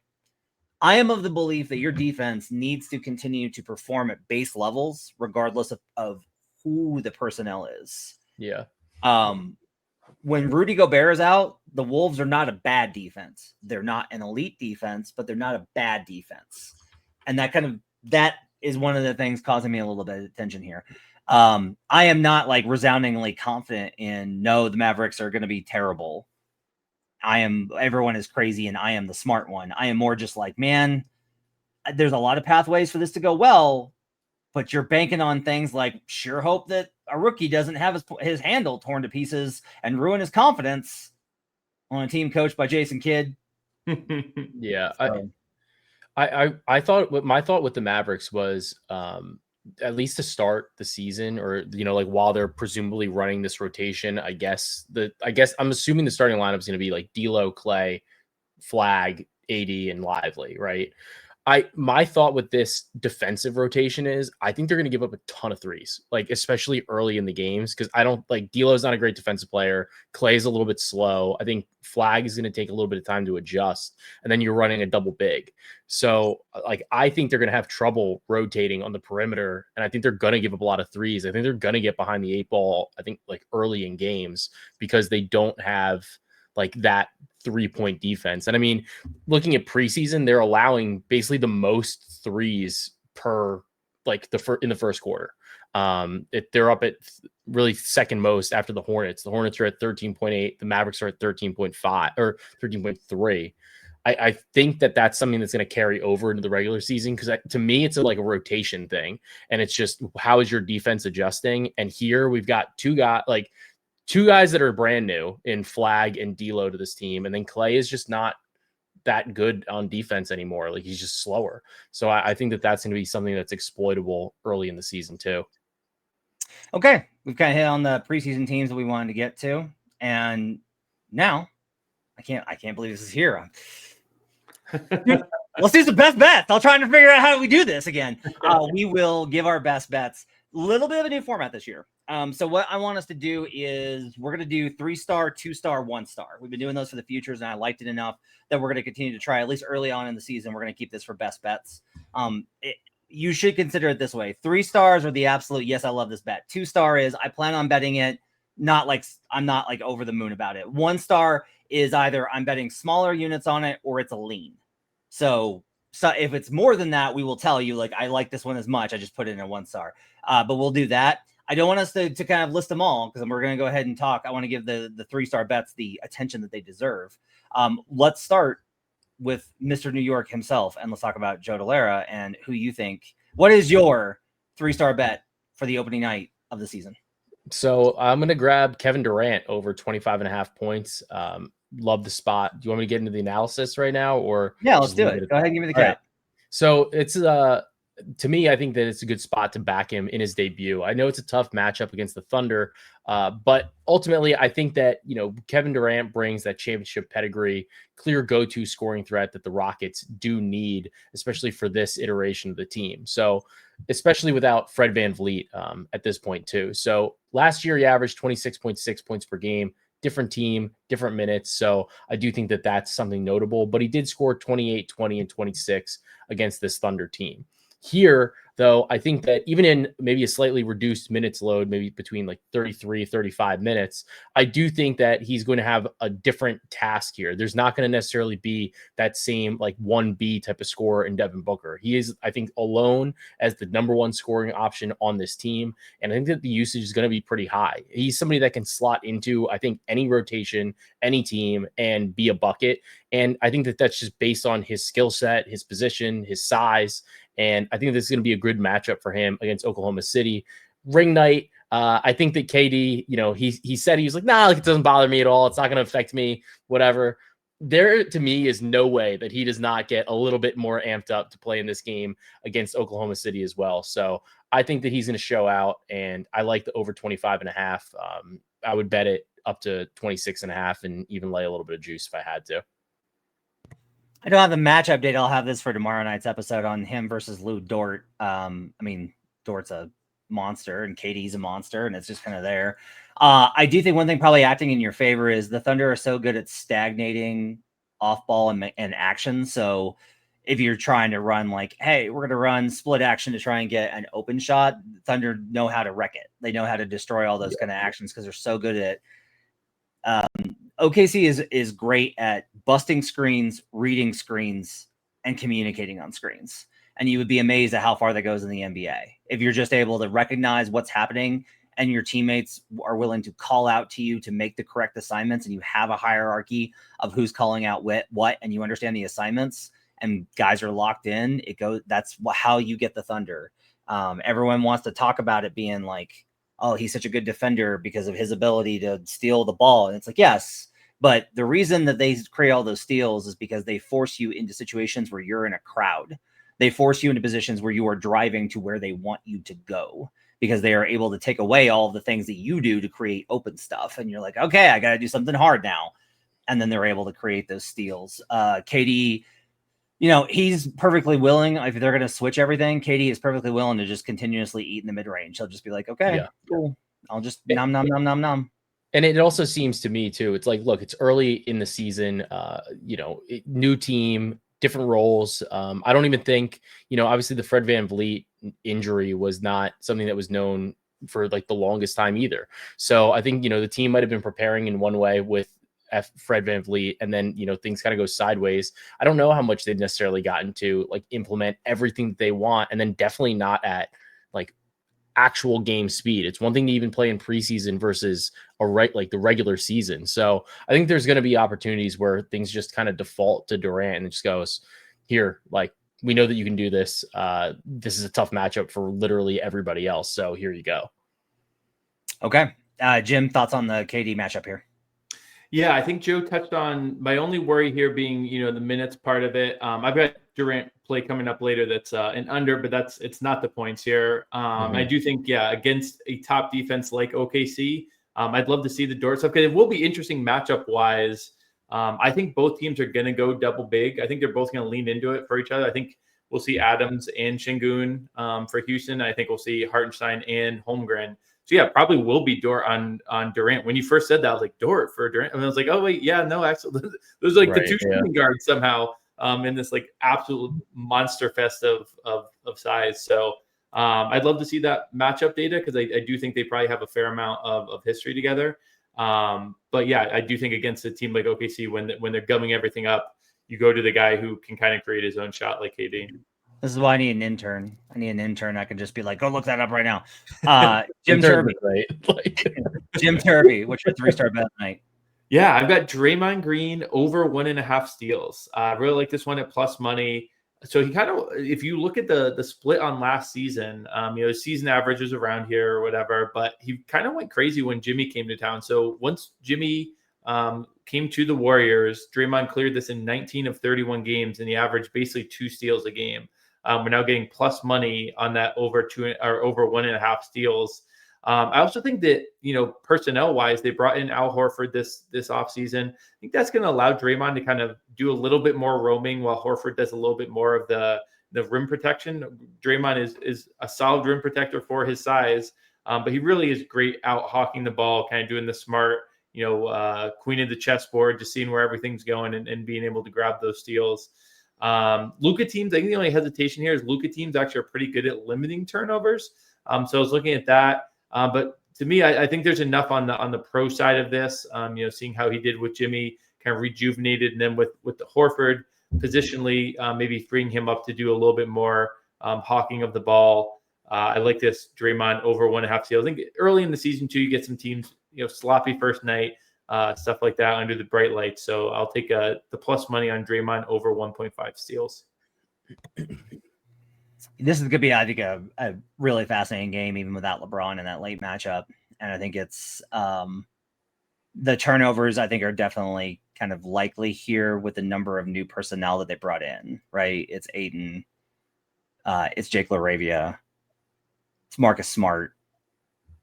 I am of the belief that your defense needs to continue to perform at base levels, regardless of who the personnel is. Yeah. When Rudy Gobert is out, the Wolves are not a bad defense. They're not an elite defense, but they're not a bad defense. And that is one of the things causing me a little bit of tension here. I am not like resoundingly confident in, no, the Mavericks are going to be terrible. Everyone is crazy and I am the smart one. I am more just like, man, there's a lot of pathways for this to go well, but you're banking on things like sure hope that a rookie doesn't have his handle torn to pieces and ruin his confidence on a team coached by Jason Kidd. Yeah. So. I thought, what my thought with the Mavericks was, at least to start the season, or, like while they're presumably running this rotation, I guess I'm assuming the starting lineup is going to be like D'Lo, Clay, Flag, AD, and Lively, right? My thought with this defensive rotation is I think they're going to give up a ton of threes, like especially early in the games, because I don't like D'Lo's not a great defensive player. Clay's a little bit slow. I think Flag is going to take a little bit of time to adjust, and then you're running a double big. So like I think they're going to have trouble rotating on the perimeter, and I think they're going to give up a lot of threes. I think they're going to get behind the 8 ball, I think, like early in games, because they don't have like that 3-point defense. And I mean, looking at preseason, they're allowing basically the most threes per like in the first quarter. They're up at really second most after the Hornets. The Hornets are at 13.8. The Mavericks are at 13.5 or 13.3. I think that's something that's going to carry over into the regular season, because to me, it's like a rotation thing. And it's just, how is your defense adjusting? And here we've got two guys that are brand new in Flag and D'Lo to this team. And then Clay is just not that good on defense anymore. Like, he's just slower. So I think that's going to be something that's exploitable early in the season too. Okay. We've kind of hit on the preseason teams that we wanted to get to. And now I can't believe this is here. Let's do some best bets. I'll try to figure out how we do this again. We will give our best bets. Little bit of a new format this year. So what I want us to do is we're going to do 3-star, 2-star, 1-star. We've been doing those for the futures, and I liked it enough that we're going to continue to try, at least early on in the season. We're going to keep this for best bets. You should consider it this way. 3 stars are the absolute, yes, I love this bet. 2-star is I plan on betting it. I'm not like over the moon about it. 1-star is either I'm betting smaller units on it or it's a lean. So if it's more than that, we will tell you, like, I like this one as much, I just put it in a 1-star. But we'll do that. I don't want us to kind of list them all, because we're going to go ahead and talk. I want to give the 3-star bets the attention that they deserve. Let's start with Mr. New York himself, and let's talk about Joe Dellera and who you think. What is your 3-star bet for the opening night of the season? So I'm going to grab Kevin Durant over 25.5 points. Love the spot. Do you want me to get into the analysis right now, or? Yeah, let's do it. Go ahead and give me the cap. Right. So it's to me, I think that it's a good spot to back him in his debut. I know it's a tough matchup against the Thunder, but ultimately, I think that, Kevin Durant brings that championship pedigree, clear go-to scoring threat that the Rockets do need, especially for this iteration of the team. So, especially without Fred VanVleet at this point too. So last year, he averaged 26.6 points per game. Different team, different minutes. So I do think that that's something notable, but he did score 28, 20, and 26 against this Thunder team. Here, though, I think that even in maybe a slightly reduced minutes load, maybe between like 33, 35 minutes, I do think that he's going to have a different task here. There's not going to necessarily be that same like 1B type of scorer in Devin Booker. He is, I think, alone as the number one scoring option on this team. And I think that the usage is going to be pretty high. He's somebody that can slot into, I think, any rotation, any team, and be a bucket. And I think that that's just based on his skill set, his position, his size. And I think this is going to be a good matchup for him against Oklahoma City. Ring night, I think that KD, he said, he was like, nah, like, it doesn't bother me at all. It's not going to affect me, whatever. There, to me, is no way that he does not get a little bit more amped up to play in this game against Oklahoma City as well. So I think that he's going to show out, and I like the over 25.5. I would bet it up to 26.5 and even lay a little bit of juice if I had to. I don't have the match update. I'll have this for tomorrow night's episode on him versus Lou Dort. Dort's a monster and KD's a monster, and it's just kind of there. I do think one thing probably acting in your favor is the Thunder are so good at stagnating off ball and action. So if you're trying to run like, hey, we're going to run split action to try and get an open shot, Thunder know how to wreck it. They know how to destroy all those kind of actions because they're so good at it. OKC is great at busting screens, reading screens, and communicating on screens. And you would be amazed at how far that goes in the NBA. If you're just able to recognize what's happening and your teammates are willing to call out to you to make the correct assignments, and you have a hierarchy of who's calling out what, and you understand the assignments and guys are locked in, that's how you get the Thunder. Everyone wants to talk about it being like, oh, he's such a good defender because of his ability to steal the ball. And it's like, yes, but the reason that they create all those steals is because they force you into situations where you're in a crowd. They force you into positions where you are driving to where they want you to go because they are able to take away all of the things that you do to create open stuff. And you're like, okay, I got to do something hard now. And then they're able to create those steals. KD, he's perfectly willing. If they're going to switch everything, KD is perfectly willing to just continuously eat in the mid-range. He'll just be like, okay, cool. I'll just nom. And it also seems to me too, it's like, look, it's early in the season, new team, different roles. I don't even think, obviously the Fred VanVleet injury was not something that was known for like the longest time either. So I think, the team might've been preparing in one way with Fred VanVleet, and then, things kind of go sideways. I don't know how much they've necessarily gotten to like implement everything that they want, and then definitely not at like actual game speed. It's one thing to even play in preseason versus the regular season. So I think there's going to be opportunities where things just kind of default to Durant and it just goes, here, like, we know that you can do this. This is a tough matchup for literally everybody else. So here you go. Okay. Jim, thoughts on the KD matchup here? Yeah, I think Joe touched on my only worry here being, the minutes part of it. I've got Durant play coming up later that's an under, but it's not the points here. I do think, against a top defense like OKC, I'd love to see the Dort stuff because it will be interesting matchup wise. I think both teams are going to go double big. I think they're both going to lean into it for each other. I think we'll see Adams and Şengün for Houston. I think we'll see Hartenstein and Holmgren. So yeah, probably will be Dort on Durant. When you first said that, I was like, Dort for Durant. And I was like, oh wait, yeah, no, actually, those are like the two shooting guards somehow in this like absolute monster fest of size. So I'd love to see that matchup data because I do think they probably have a fair amount of history together. But yeah, I do think against a team like OKC, when they're gumming everything up, you go to the guy who can kind of create his own shot like KD. This is why I need an intern. I can just be like, go look that up right now. Jim Turvey. Jim Turvey, what's your 3-star bet tonight? Yeah, I've got Draymond Green over 1.5 steals. I really like this one at plus money. So he kind of, if you look at the split on last season, his season average is around here or whatever, but he kind of went crazy when Jimmy came to town. So once Jimmy came to the Warriors, Draymond cleared this in 19 of 31 games, and he averaged basically 2 steals a game. We're now getting plus money on that over 1.5 steals. I also think that, personnel wise, they brought in Al Horford this offseason. I think that's going to allow Draymond to kind of do a little bit more roaming while Horford does a little bit more of the rim protection. Draymond is a solid rim protector for his size, but he really is great out hawking the ball, kind of doing the smart, queen of the chessboard, just seeing where everything's going and being able to grab those steals. Luka teams, I think the only hesitation here is Luka teams actually are pretty good at limiting turnovers. So I was looking at that. But to me, I think there's enough on the pro side of this, seeing how he did with Jimmy, kind of rejuvenated, and then with the Horford positionally, maybe freeing him up to do a little bit more hawking of the ball. I like this Draymond over 1.5 steals. I think early in the season too, you get some teams, sloppy first night, stuff like that under the bright lights. So I'll take the plus money on Draymond over 1.5 steals. This is going to be, I think, a really fascinating game, even without LeBron in that late matchup. And I think it's the turnovers, I think, are definitely kind of likely here with the number of new personnel that they brought in, right? It's Ayton, it's Jake LaRavia, it's Marcus Smart.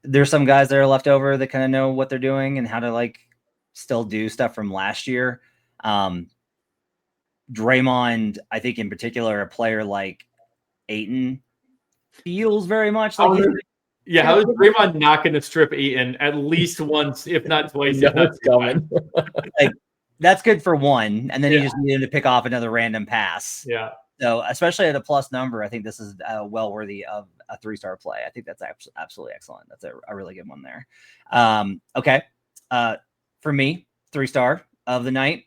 There's some guys that are left over that kind of know what they're doing and how to still do stuff from last year. Draymond, I think in particular, a player like Ayton feels very much like how is Draymond not going to strip Ayton at least once, if not twice? No, it's coming. That's good for one, and then you just need him to pick off another random pass. Yeah. So especially at a plus number, I think this is well worthy of a 3-star play. I think that's absolutely excellent. That's a really good one there. Okay. For me, 3-star of the night,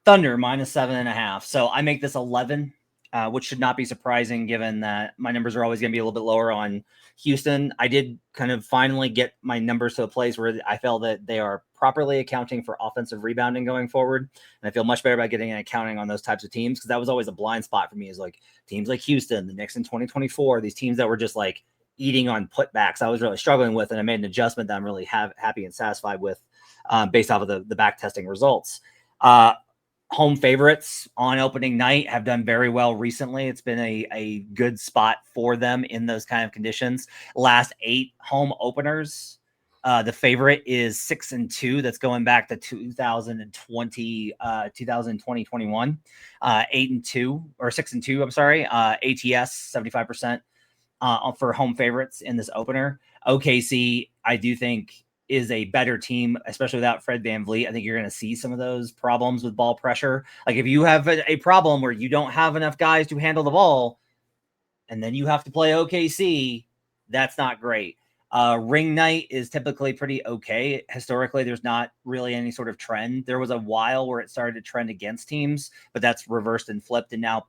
Thunder -7.5. So I make this 11, which should not be surprising given that my numbers are always going to be a little bit lower on Houston. I did kind of finally get my numbers to a place where I felt that they are properly accounting for offensive rebounding going forward. And I feel much better about getting an accounting on those types of teams, because that was always a blind spot for me, is teams like Houston, the Knicks in 2024, these teams that were just eating on putbacks. I was really struggling with, and I made an adjustment that I'm really happy and satisfied with based off of the back testing results. Home favorites on opening night have done very well recently. It's been a good spot for them in those kind of conditions. Last 8 home openers, the favorite is 6-2. That's going back to 2020, 2021, 8-2 or 6-2. I'm sorry. ATS 75% for home favorites in this opener. OKC, I do think, is a better team, especially without Fred VanVleet. I think you're going to see some of those problems with ball pressure. If you have a problem where you don't have enough guys to handle the ball, and then you have to play OKC, that's not great. Ring night is typically pretty okay. Historically, there's not really any sort of trend. There was a while where it started to trend against teams, but that's reversed and flipped. And now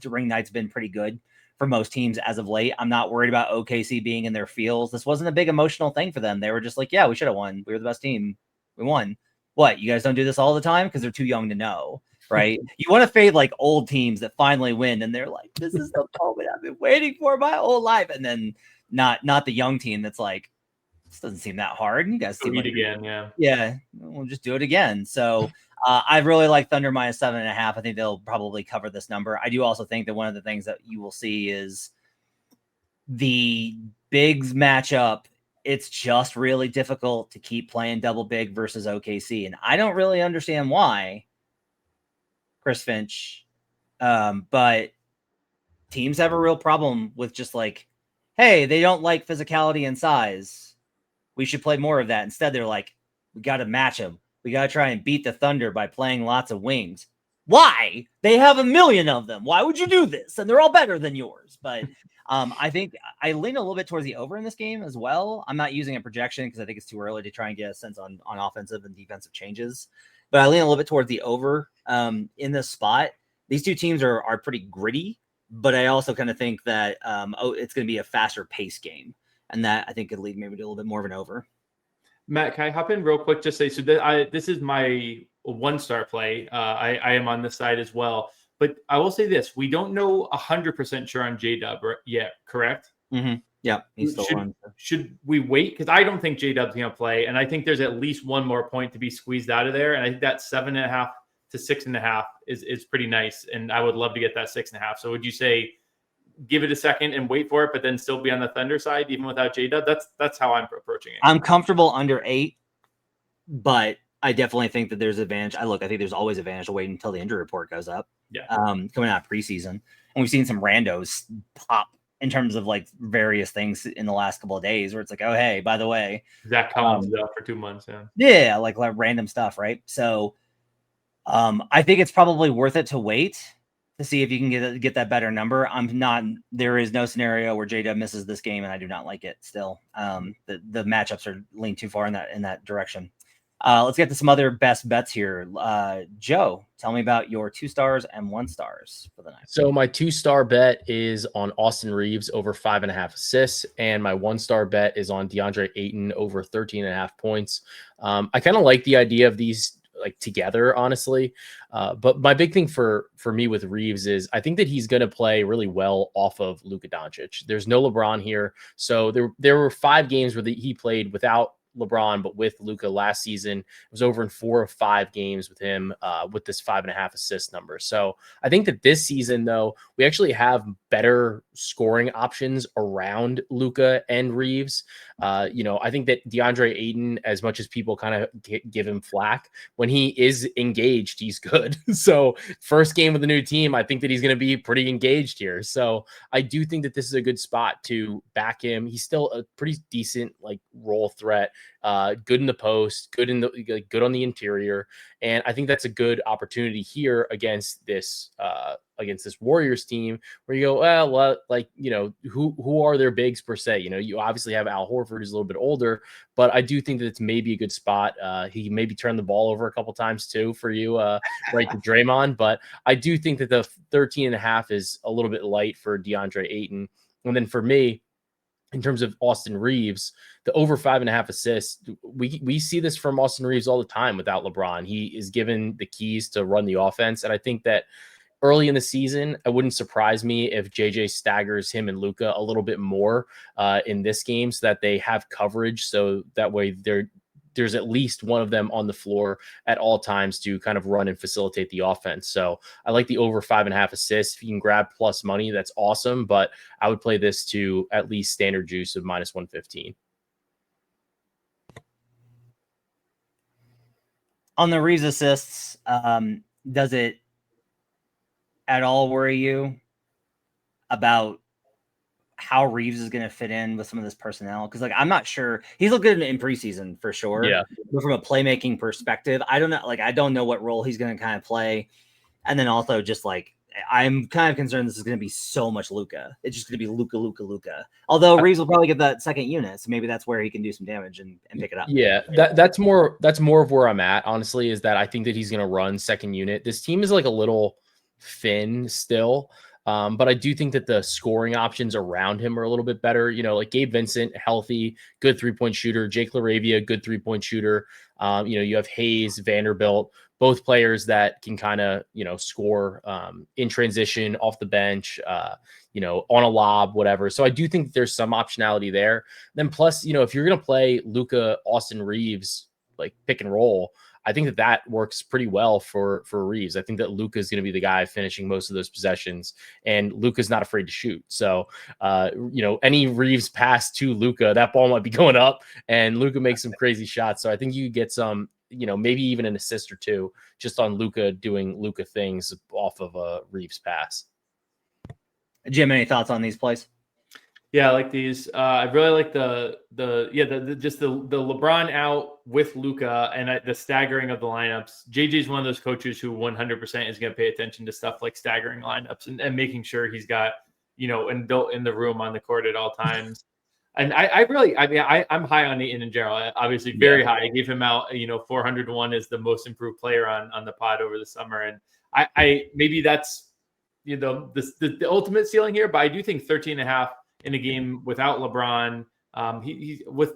ring night's been pretty good for most teams as of late. I'm not worried about OKC being in their feels. This wasn't a big emotional thing for them. They were just yeah, we should have won. We were the best team. We won. What? You guys don't do this all the time? Because they're too young to know, right? You want to fade old teams that finally win, and they're this is the moment I've been waiting for my whole life. And then not the young team that's this doesn't seem that hard. And you guys seem again, yeah, we'll just do it again. So I really like Thunder -7.5. I think they'll probably cover this number. I do also think that one of the things that you will see is the bigs matchup. It's just really difficult to keep playing double big versus OKC. And I don't really understand why, Chris Finch. But teams have a real problem with just hey, they don't like physicality and size. We should play more of that. Instead, they're we got to match them. We got to try and beat the Thunder by playing lots of wings. Why? They have 1 million of them. Why would you do this? And they're all better than yours. But I think I lean a little bit towards the over in this game as well. I'm not using a projection because I think it's too early to try and get a sense on offensive and defensive changes. But I lean a little bit towards the over in this spot. These two teams are pretty gritty, but I also kind of think that it's going to be a faster pace game. And that I think could lead maybe to a little bit more of an over. Matt, can I hop in real quick? Just say, so this is my 1-star play. I am on this side as well, but I will say this: we don't know 100% sure on J-Dub yet, correct? Mm-hmm. Yeah, he's still on. Should we wait? Because I don't think J-Dub's going to play, and I think there's at least one more point to be squeezed out of there, and I think that 7.5 to 6.5 is pretty nice, and I would love to get that 6.5. So would you say give it a second and wait for it, but then still be on the Thunder side, even without J-Dub? That's how I'm approaching it. I'm comfortable under 8, but I definitely think that there's advantage. I think there's always advantage to waiting until the injury report goes up. Yeah. Coming out of preseason. And we've seen some randos pop in terms of various things in the last couple of days where it's oh, hey, by the way, Zach Collins is out for 2 months. Yeah. Random stuff. Right. So I think it's probably worth it to wait to see if you can get that better number. There is no scenario where J-Dub misses this game, and I do not like it still. The matchups are leaning too far in that direction. Let's get to some other best bets here. Joe, tell me about your 2 stars and 1 stars for the night. So my 2-star bet is on Austin Reeves over 5.5 assists, and my 1-star bet is on DeAndre Ayton over 13.5 points. I kind of like the idea of these like together, honestly. But my big thing for me with Reeves is I think that he's going to play really well off of Luka Doncic. There's no LeBron here. So there were 5 games where he played without LeBron, but with Luka last season. It was over in 4 of 5 games with him with this 5.5 assist number. So I think that this season, though, we actually have better scoring options around Luka and Reeves. I think that DeAndre Ayton, as much as people kind of give him flack, when he is engaged, he's good. So first game with the new team, I think that he's going to be pretty engaged here. So I do think that this is a good spot to back him. He's still a pretty decent like role threat. Good in the post, good on the interior, and I think that's a good opportunity here against this Warriors team where you go, well, like who are their bigs per se? You obviously have Al Horford, who's a little bit older, but I do think that it's maybe a good spot. He maybe turned the ball over a couple times too for you, right to Draymond, but I do think that the 13.5 is a little bit light for DeAndre Ayton, and then for me, in terms of Austin Reeves, the over 5.5 assists, we see this from Austin Reeves all the time without LeBron. He is given the keys to run the offense. And I think that early in the season, it wouldn't surprise me if JJ staggers him and Luka a little bit more in this game so that they have coverage. So that way there's at least one of them on the floor at all times to kind of run and facilitate the offense. So I like the over 5.5 assists. If you can grab plus money, that's awesome. But I would play this to at least standard juice of -115. On the Reeves assists, does it at all worry you about how Reeves is going to fit in with some of this personnel? Because I'm not sure. He's looked good in preseason for sure. Yeah. But from a playmaking perspective, I don't know. I don't know what role he's going to kind of play. And then also just I'm kind of concerned this is going to be so much Luka. It's just going to be Luka. Although Reeves will probably get that second unit, so maybe that's where he can do some damage and pick it up. Yeah, that's more of where I'm at, honestly, is that I think that he's going to run second unit. This team is a little thin still. But I do think that the scoring options around him are a little bit better. Gabe Vincent, healthy, good 3-point shooter. Jake LaRavia, good 3-point shooter. You have Hayes, Vanderbilt, both players that can kind of, score in transition, off the bench, on a lob, whatever. So I do think there's some optionality there. Then plus, if you're going to play Luka, Austin Reeves, pick and roll, I think that works pretty well for Reeves. I think that Luka is going to be the guy finishing most of those possessions, and Luka's not afraid to shoot. So, any Reeves pass to Luka, that ball might be going up, and Luka makes some crazy shots. So I think you get some, maybe even an assist or two just on Luka doing Luka things off of a Reeves pass. Jim, any thoughts on these plays? Yeah, I like these. I really like the LeBron out with Luka and the staggering of the lineups. JJ is one of those coaches who 100% is going to pay attention to stuff like staggering lineups and making sure he's got an adult in the room on the court at all times. And I'm high on Ayton in general. Obviously, very high. I gave him out. 401 is the most improved player on the pod over the summer, and I maybe that's the ultimate ceiling here. But I do think 13.5. in a game without LeBron, he's with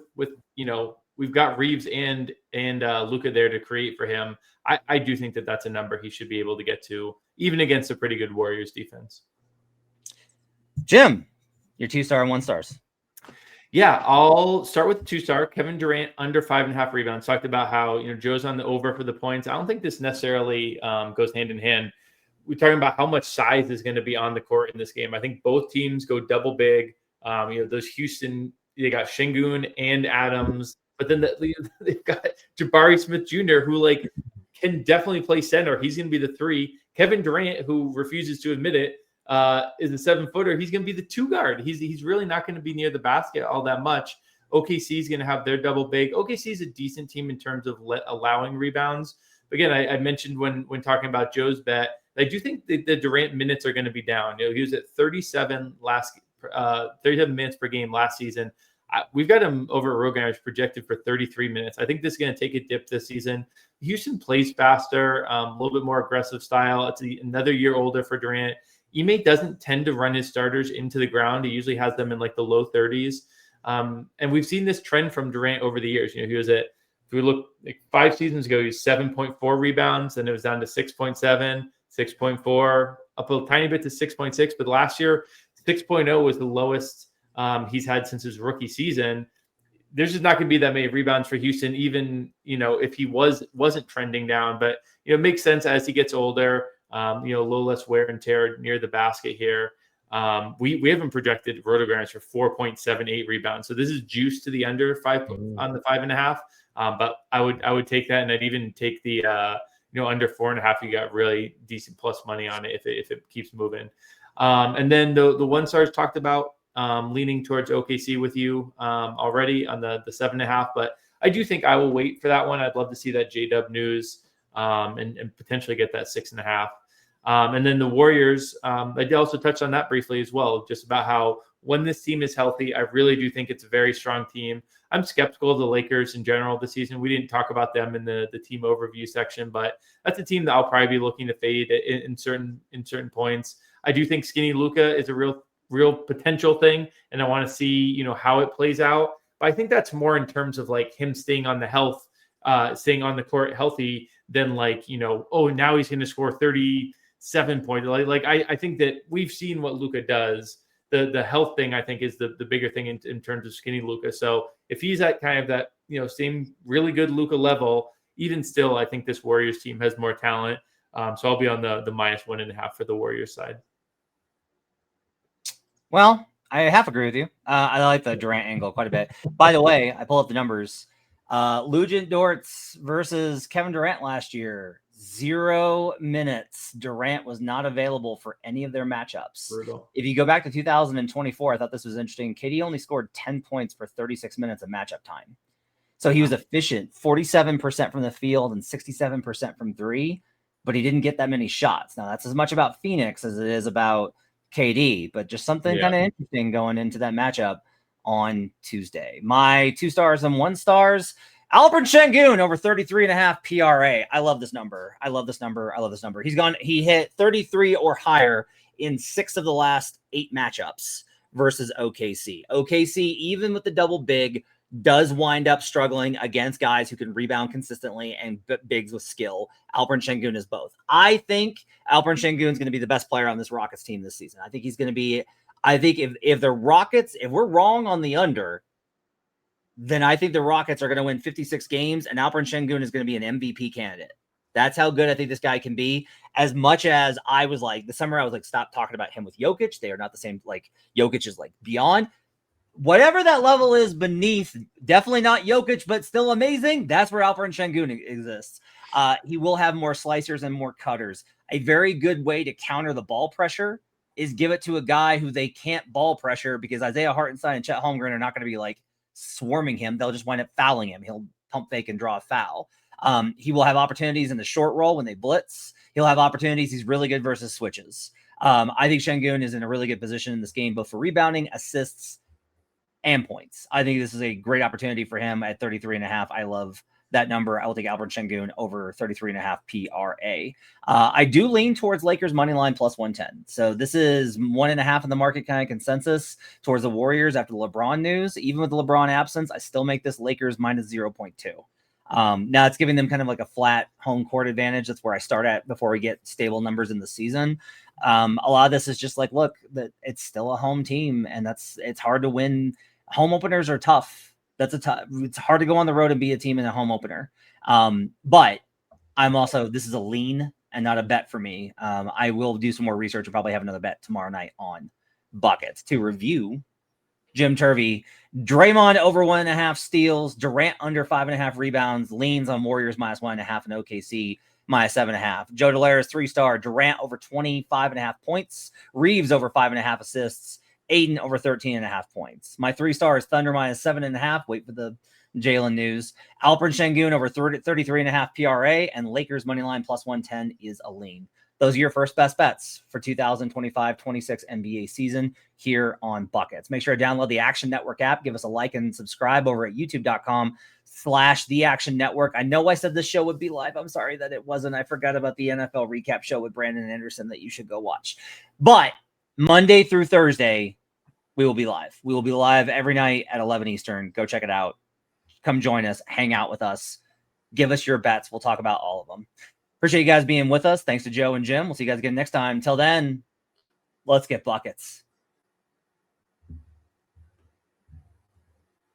we've got Reeves and Luka there to create for him. I do think that that's a number he should be able to get to, even against a pretty good Warriors defense. Jim, your 2-star and 1 stars. Yeah, I'll start with the 2-star. Kevin Durant under 5.5 rebounds. Talked about how Joe's on the over for the points. I don't think this necessarily goes hand in hand. We're talking about how much size is going to be on the court in this game. I think both teams go double big. Those Houston, they got Şengün and Adams, but then they've got Jabari Smith Jr., who can definitely play center. He's going to be the 3. Kevin Durant, who refuses to admit it, is a 7-footer. He's going to be the 2 guard. He's really not going to be near the basket all that much. OKC is going to have their double big. OKC is a decent team in terms of allowing rebounds. But again, I mentioned when talking about Joe's bet, I do think the Durant minutes are going to be down. He was at 37 minutes per game last season. We've got him over at Rogan projected for 33 minutes. I think this is going to take a dip this season. Houston plays faster, a little bit more aggressive style. It's another year older for Durant. Ime doesn't tend to run his starters into the ground. He usually has them in like the low 30s. And we've seen this trend from Durant over the years. He was at, if we look like 5 seasons ago, he was 7.4 rebounds, and it was down to 6.7, 6.4, up a tiny bit to 6.6. But last year, 6.0 was the lowest he's had since his rookie season. There's just not going to be that many rebounds for Houston, even, if he wasn't trending down. But, it makes sense as he gets older, a little less wear and tear near the basket here. We haven't projected rotograms for 4.78 rebounds. So this is juice to the under 5 on the 5.5. But I would take that, and I'd even take the under 4.5. You got really decent plus money on it if it keeps moving. And then the 1 stars talked about leaning towards OKC with you already on the 7.5. But I do think I will wait for that one. I'd love to see that J-Dub news and potentially get that 6.5. And then the Warriors, I did also touch on that briefly as well, just about how when this team is healthy, I really do think it's a very strong team. I'm skeptical of the Lakers in general this season. We didn't talk about them in the team overview section, but that's a team that I'll probably be looking to fade in certain points. I do think Skinny Luka is a real potential thing, and I want to see how it plays out. But I think that's more in terms of like him staying on the court healthy than now he's going to score 37 points. I think that we've seen what Luka does. The health thing, I think, is the bigger thing in terms of Skinny Luka. So if he's at kind of that same really good Luka level, even still, I think this Warriors team has more talent. So I'll be on the -1.5 for the Warriors side. Well, I half agree with you. I like the Durant angle quite a bit. By the way, I pull up the numbers. Luguent Dortz versus Kevin Durant last year, 0 minutes. Durant was not available for any of their matchups. Brutal. If you go back to 2024, I thought this was interesting. KD only scored 10 points for 36 minutes of matchup time. So he was efficient, 47% from the field and 67% from 3, but he didn't get that many shots. Now, that's as much about Phoenix as it is about KD, but just something kind of interesting going into that matchup on Tuesday. My 2 stars and 1 stars. Alperen Sengun over 33.5 PRA. I love this number. He hit 33 or higher in 6 of the last 8 matchups versus OKC. OKC, even with the double big, does wind up struggling against guys who can rebound consistently and bigs with skill. Alperen Sengun is both. I think Alperen Sengun is going to be the best player on this Rockets team this season. I think he's going to be, if the Rockets, if we're wrong on the under, then I think the Rockets are going to win 56 games, and Alperen Sengun is going to be an MVP candidate. That's how good I think this guy can be. As much as I was like, the summer I was like, stop talking about him with Jokic. They are not the same. Like, Jokic is like beyond. Whatever that level is beneath, definitely not Jokic, but still amazing. That's where Alperen Sengun exists. He will have more slicers and more cutters. A very good way to counter the ball pressure is give it to a guy who they can't ball pressure, because Isaiah Hartenstein and Chet Holmgren are not going to be like swarming him. They'll just wind up fouling him. He'll pump fake and draw a foul. He will have opportunities in the short roll when they blitz. He'll have opportunities. He's really good versus switches. I think Sengun is in a really good position in this game, both for rebounding, assists, and points. I think this is a great opportunity for him at 33.5. I love that number. I will take Alperen Sengun over 33.5 PRA. I do lean towards Lakers money line plus 110. So this is 1.5 in the market kind of consensus towards the Warriors after the LeBron news. Even with the LeBron absence, I still make this Lakers minus 0.2. Now it's giving them kind of like a flat home court advantage. That's where I start at before we get stable numbers in the season. A lot of this is just like, look, that it's still a home team, and it's hard to win. Home openers are tough. It's hard to go on the road and be a team in a home opener. But this is a lean and not a bet for me. I will do some more research and probably have another bet tomorrow night on buckets to review. Jim Turvey, Draymond over 1.5 steals, Durant under 5.5 rebounds, leans on Warriors minus 1.5 and OKC minus 7.5. Joe Dellera's 3-star, Durant over 25.5 points, Reeves over 5.5 assists, Aiden over 13.5 points. My 3 stars, Thunder minus 7.5. Wait for the Jalen news. Alperen Sengun over 33.5 PRA, and Lakers money line plus 110 is a lean. those are your first best bets for 2025-26 NBA season here on Buckets. Make sure to download the Action Network app. Give us a like and subscribe over at youtube.com/The Action Network. I know I said this show would be live. I'm sorry that it wasn't. I forgot about the NFL recap show with Brandon Anderson that you should go watch. But Monday through Thursday, we will be live. We will be live every night at 11 Eastern. Go check it out. Come join us. Hang out with us. Give us your bets. We'll talk about all of them. Appreciate you guys being with us. Thanks to Joe and Jim. We'll see you guys again next time. Until then, let's get buckets.